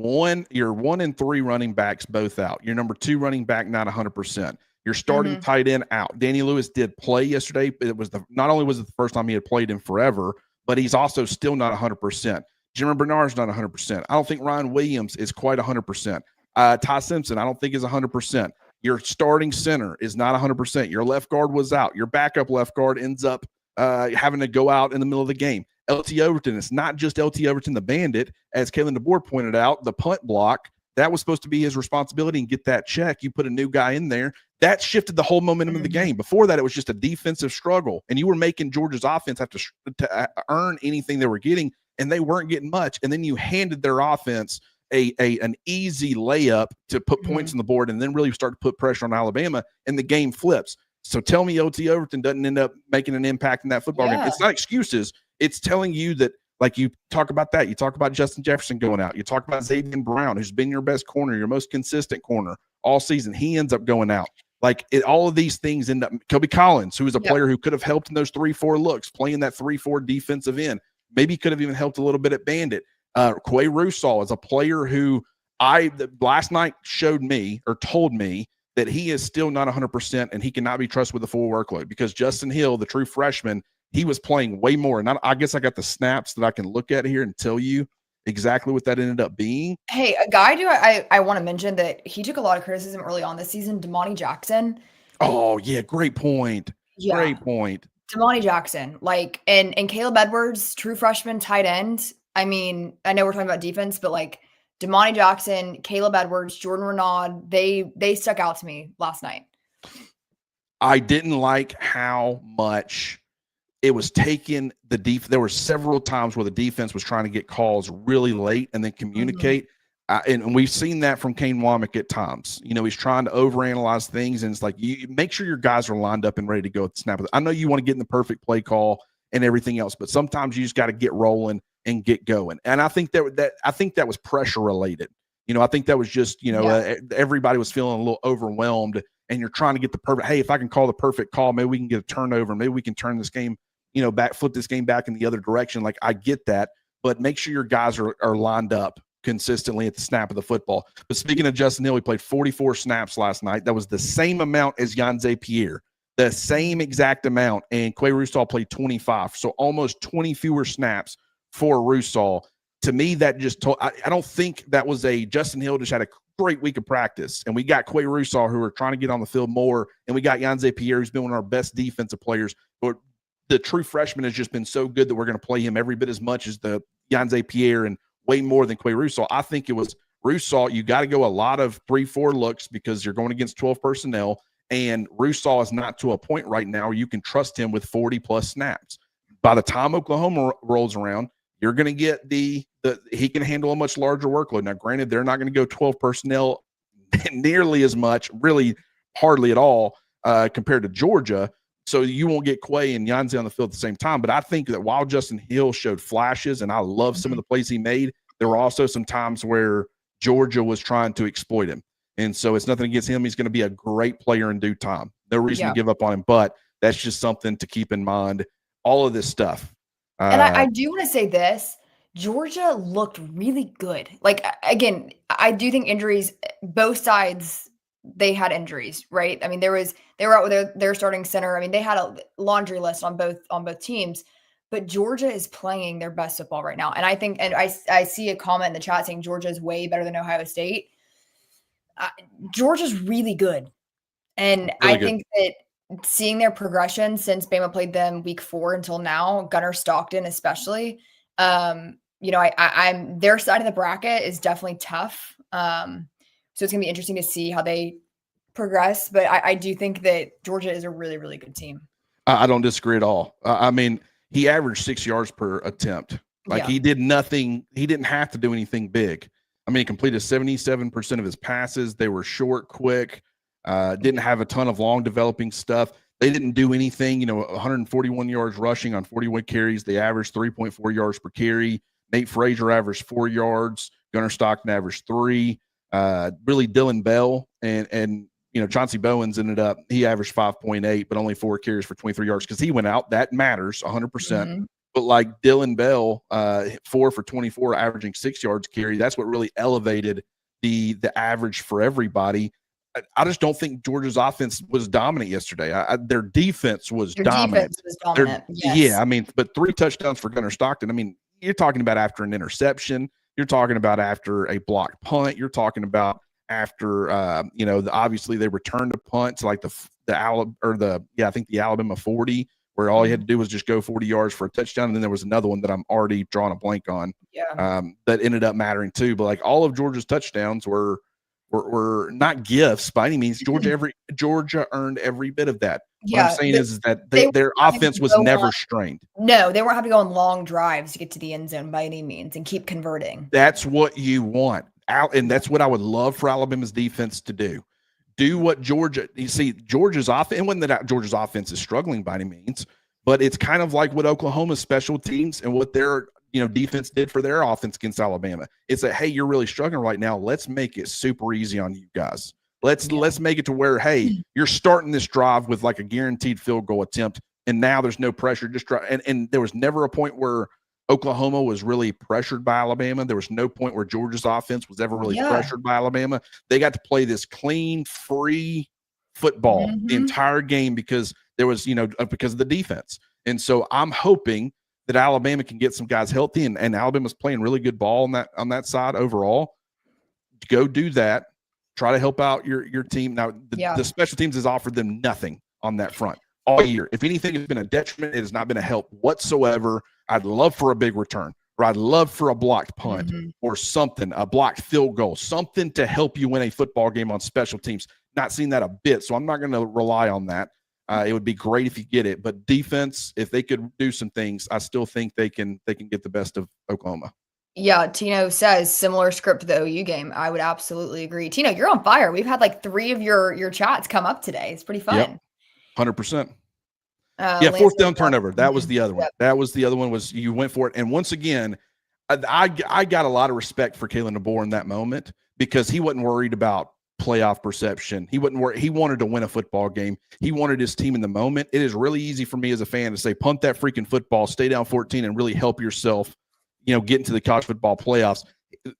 your 1 and 3 running backs both out. Your number 2 running back not 100%. Your starting tight end out. Danny Lewis did play yesterday. It was not only was it the first time he had played in forever, but he's also still not 100%. Jimmy Bernard's not 100%. I don't think Ryan Williams is quite 100%. Ty Simpson, I don't think is 100%. Your starting center is not 100%. Your left guard was out. Your backup left guard ends up having to go out in the middle of the game. LT Overton, it's not just LT Overton the bandit. As Kalen DeBoer pointed out, the punt block, that was supposed to be his responsibility and get that check. You put a new guy in there. That shifted the whole momentum of the game. Before that, it was just a defensive struggle, and you were making Georgia's offense have to earn anything they were getting, and they weren't getting much. And then you handed their offense an easy layup to put points on the board and then really start to put pressure on Alabama, and the game flips. So tell me OT Overton doesn't end up making an impact in that football game. It's not excuses. It's telling you that, like, you talk about that. You talk about Justin Jefferson going out. You talk about Xavier Brown, who's been your best corner, your most consistent corner all season. He ends up going out. Like, all of these things end up – Kobe Collins, who is a player who could have helped in those 3-4 looks, playing that 3-4 defensive end. Maybe could have even helped a little bit at Bandit. Quay Russaw is a player who last night showed me or told me that he is still not 100% and he cannot be trusted with a full workload, because Justin Hill, the true freshman, he was playing way more. And I guess I got the snaps that I can look at here and tell you exactly what that ended up being. Hey, a guy I want to mention that he took a lot of criticism early on this season, Damani Jackson. Oh, yeah, great point. Yeah. Great point. Damani Jackson, like, and Caleb Edwards, true freshman tight end. I mean, I know we're talking about defense, but like Damani Jackson, Caleb Edwards, Jordan Renaud, they stuck out to me last night. I didn't like how much it was taking the there were several times where the defense was trying to get calls really late and then communicate. And we've seen that from Kane Womack at times. You know, he's trying to overanalyze things, and it's like, you make sure your guys are lined up and ready to go at the snap. I know you want to get in the perfect play call and everything else, but sometimes you just got to get rolling and get going. And I think that was pressure related. You know, I think that was just, everybody was feeling a little overwhelmed, and you're trying to get the perfect, hey, if I can call the perfect call, maybe we can get a turnover. Maybe we can turn this game, flip this game back in the other direction. Like, I get that, but make sure your guys are lined up consistently at the snap of the football. But speaking of Justin Hill, he played 44 snaps last night. That was the same amount as Yanze Pierre, the same exact amount. And Quay Russaw played 25. So almost 20 fewer snaps for Russaw. To me, that just told, I don't think that was Justin Hill just had a great week of practice. And we got Quay Russaw, who are trying to get on the field more. And we got Yanze Pierre, who's been one of our best defensive players. But the true freshman has just been so good that we're going to play him every bit as much as the Yanze Pierre and way more than Quay Russaw. I think it was Russaw. You got to go a lot of 3-4 looks because you're going against 12 personnel, and Russaw is not to a point right now where you can trust him with 40-plus snaps. By the time Oklahoma rolls around, you're going to get he can handle a much larger workload. Now, granted, they're not going to go 12 personnel nearly as much, really hardly at all, compared to Georgia. So you won't get Quay and Yanze on the field at the same time. But I think that while Justin Hill showed flashes, and I love some of the plays he made, there were also some times where Georgia was trying to exploit him. And so it's nothing against him. He's going to be a great player in due time. No reason to give up on him, but that's just something to keep in mind, all of this stuff. And I do want to say this. Georgia looked really good. Like, again, I do think injuries, both sides, they had injuries, right? I mean, they were out with their starting center. I mean, they had a laundry list on both teams, but Georgia is playing their best football right now. And I think, and I see a comment in the chat saying Georgia is way better than Ohio State. Georgia's really good. And really I think that seeing their progression since Bama played them week 4 until now, Gunnar Stockton especially, I'm their side of the bracket is definitely tough. So it's going to be interesting to see how they progress. But I do think that Georgia is a really, really good team. I don't disagree at all. I mean, he averaged 6 yards per attempt. Like, he did nothing. He didn't have to do anything big. I mean, he completed 77% of his passes. They were short, quick, didn't have a ton of long developing stuff. They didn't do anything, 141 yards rushing on 41 carries. They averaged 3.4 yards per carry. Nate Frazier averaged 4 yards. Gunnar Stockton averaged 3. Really Dylan Bell and Chauncey Bowens he averaged 5.8, but only 4 carries for 23 yards because he went out. That matters 100%. But like Dylan Bell, 4 for 24, averaging 6 yards carry. That's what really elevated the average for everybody. I just don't think Georgia's offense was dominant yesterday. Their defense was dominant. Yes. I mean, but 3 touchdowns for Gunnar Stockton. I mean, you're talking about after an interception. You're talking about after a blocked punt. You're talking about after, obviously they returned a punt to like the Alabama 40, where all he had to do was just go 40 yards for a touchdown. And then there was another one that I'm already drawing a blank on that ended up mattering too. But like all of Georgia's touchdowns were not gifts by any means. Georgia earned every bit of that. What I'm saying is that their offense was never strained. No, they weren't having to go on long drives to get to the end zone by any means and keep converting. That's what you want. And that's what I would love for Alabama's defense to do. Do what Georgia's offense, and when Georgia's offense is struggling by any means, but it's kind of like what Oklahoma's special teams and what their defense did for their offense against Alabama. It's that, hey, you're really struggling right now. Let's make it super easy on you guys. Let's make it to where, hey, you're starting this drive with like a guaranteed field goal attempt, and now there's no pressure. Just try, and there was never a point where Oklahoma was really pressured by Alabama. There was no point where Georgia's offense was ever really pressured by Alabama. They got to play this clean, free football the entire game because there was, because of the defense. And so I'm hoping that Alabama can get some guys healthy, and Alabama's playing really good ball on that side overall. Go do that. Try to help out your team. Now, the special teams has offered them nothing on that front all year. If anything has been a detriment, it has not been a help whatsoever. I'd love for a big return, or I'd love for a blocked punt or something, a blocked field goal, something to help you win a football game on special teams. Not seeing that a bit, so I'm not going to rely on that. It would be great if you get it, but defense, if they could do some things, I still think they can get the best of Oklahoma. Yeah, Tino says similar script to the OU game. I would absolutely agree. Tino, you're on fire. We've had like 3 of your chats come up today. It's pretty fun. Yep, 100%. Fourth down turnover. That was the other one. That was the other one. Was you went for it, and once again, I got a lot of respect for Kalen DeBoer in that moment because he wasn't worried about playoff perception. He wasn't worried. He wanted to win a football game. He wanted his team in the moment. It is really easy for me as a fan to say, punt that freaking football, stay down 14, and really help yourself, get into the college football playoffs.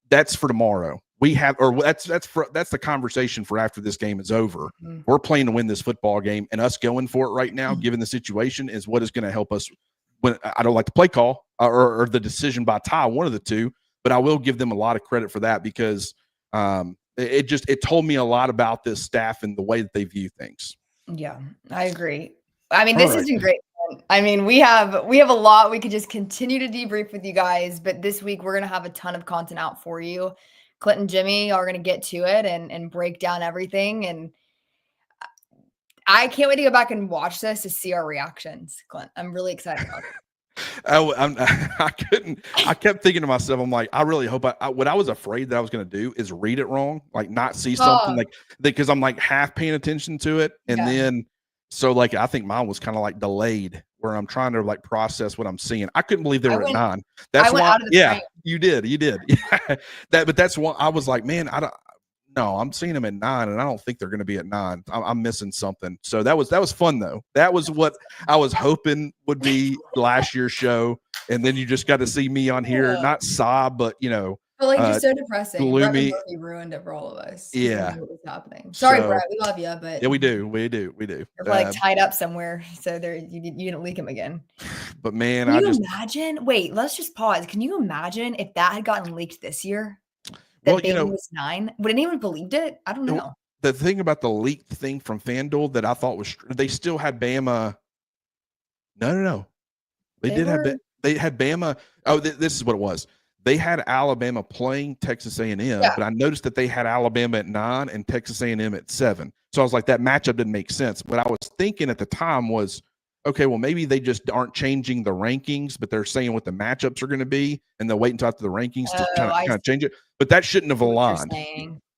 That's for tomorrow. That's the conversation for after this game is over. We're playing to win this football game, and us going for it right now, given the situation, is what is going to help us. When I don't like the play call or the decision by tie, one of the two, but I will give them a lot of credit for that because it told me a lot about this staff and the way that they view things. Yeah, I agree. I mean, this has been great. I mean, we have a lot. We could just continue to debrief with you guys, but this week we're going to have a ton of content out for you. Clint and Jimmy are going to get to it and break down everything. And I can't wait to go back and watch this to see our reactions, Clint. I'm really excited about it. I kept thinking to myself, I'm like, I really hope what I was afraid that I was going to do is read it wrong, like not see something because I'm like half paying attention to it. And then, so like, I think mine was kind of like delayed where I'm trying to like process what I'm seeing. I couldn't believe they were at 9. That's why. You did. But that's why I was like, man, I'm seeing them at 9 and I don't think they're going to be at 9. I'm missing something. So that was fun though. That was what I was hoping would be last year's show. And then you just got to see me on here, not sob, but But like just so depressing. Gloomy. Brett ruined it for all of us. Yeah. What was happening. Sorry, Brett. We love you, but yeah, we do. You're like tied up somewhere, so you didn't leak him again. But man, Can you imagine? Wait, let's just pause. Can you imagine if that had gotten leaked this year? That Bateman was 9. Would anyone believed it? I don't know. The thing about the leaked thing from FanDuel that I thought was they still had Bama. No. They had Bama. Oh, this is what it was. They had Alabama playing Texas A&M, but I noticed that they had Alabama at 9 and Texas A&M at 7. So I was like, that matchup didn't make sense. What I was thinking at the time was, okay, well, maybe they just aren't changing the rankings, but they're saying what the matchups are going to be, and they'll wait until after the rankings to kind of change it. But that shouldn't have aligned.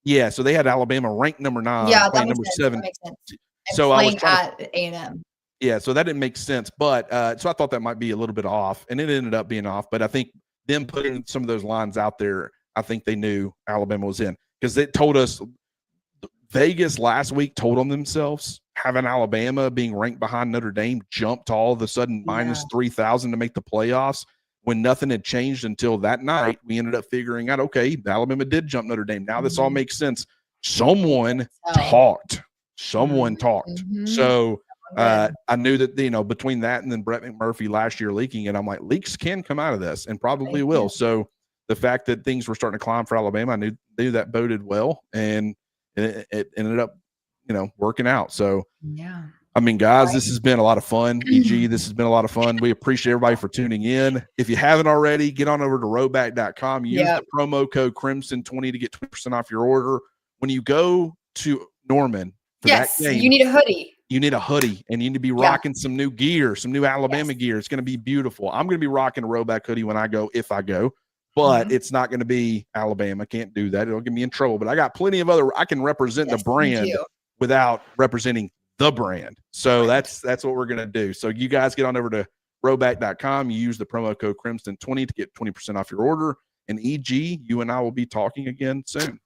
Yeah, so they had Alabama ranked number 9, playing number 7. That makes sense. So I was at A&M. Yeah, so that didn't make sense. But so I thought that might be a little bit off, and it ended up being off. But I think them putting some of those lines out there, I think they knew Alabama was in because it told us Vegas last week told on themselves, having Alabama being ranked behind Notre Dame jumped to all of a sudden minus 3,000 to make the playoffs when nothing had changed until that night. We ended up figuring out, okay, Alabama did jump Notre Dame. Now this all makes sense. Someone talked. Someone talked. So I knew that, you know, between that and then Brett McMurphy last year leaking it, I'm like, leaks can come out of this and probably will. So the fact that things were starting to climb for Alabama, I knew that boded well, and it ended up, you know, working out. So yeah. I mean, guys, this has been a lot of fun. EG, this has been a lot of fun. We appreciate everybody for tuning in. If you haven't already, get on over to rowback.com. Use the promo code Crimson20 to get 20% off your order. When you go to Norman for that game, you need a hoodie. You need a hoodie, and you need to be rocking some new gear, some new Alabama gear. It's going to be beautiful. I'm going to be rocking a Rowback hoodie when I go, if I go, but it's not going to be Alabama. Can't do that. It'll get me in trouble. But I got plenty of other. I can represent the brand without representing the brand. So that's what we're going to do. So you guys get on over to rowback.com. You use the promo code Crimson20 to get 20% off your order. And EG, you and I will be talking again soon.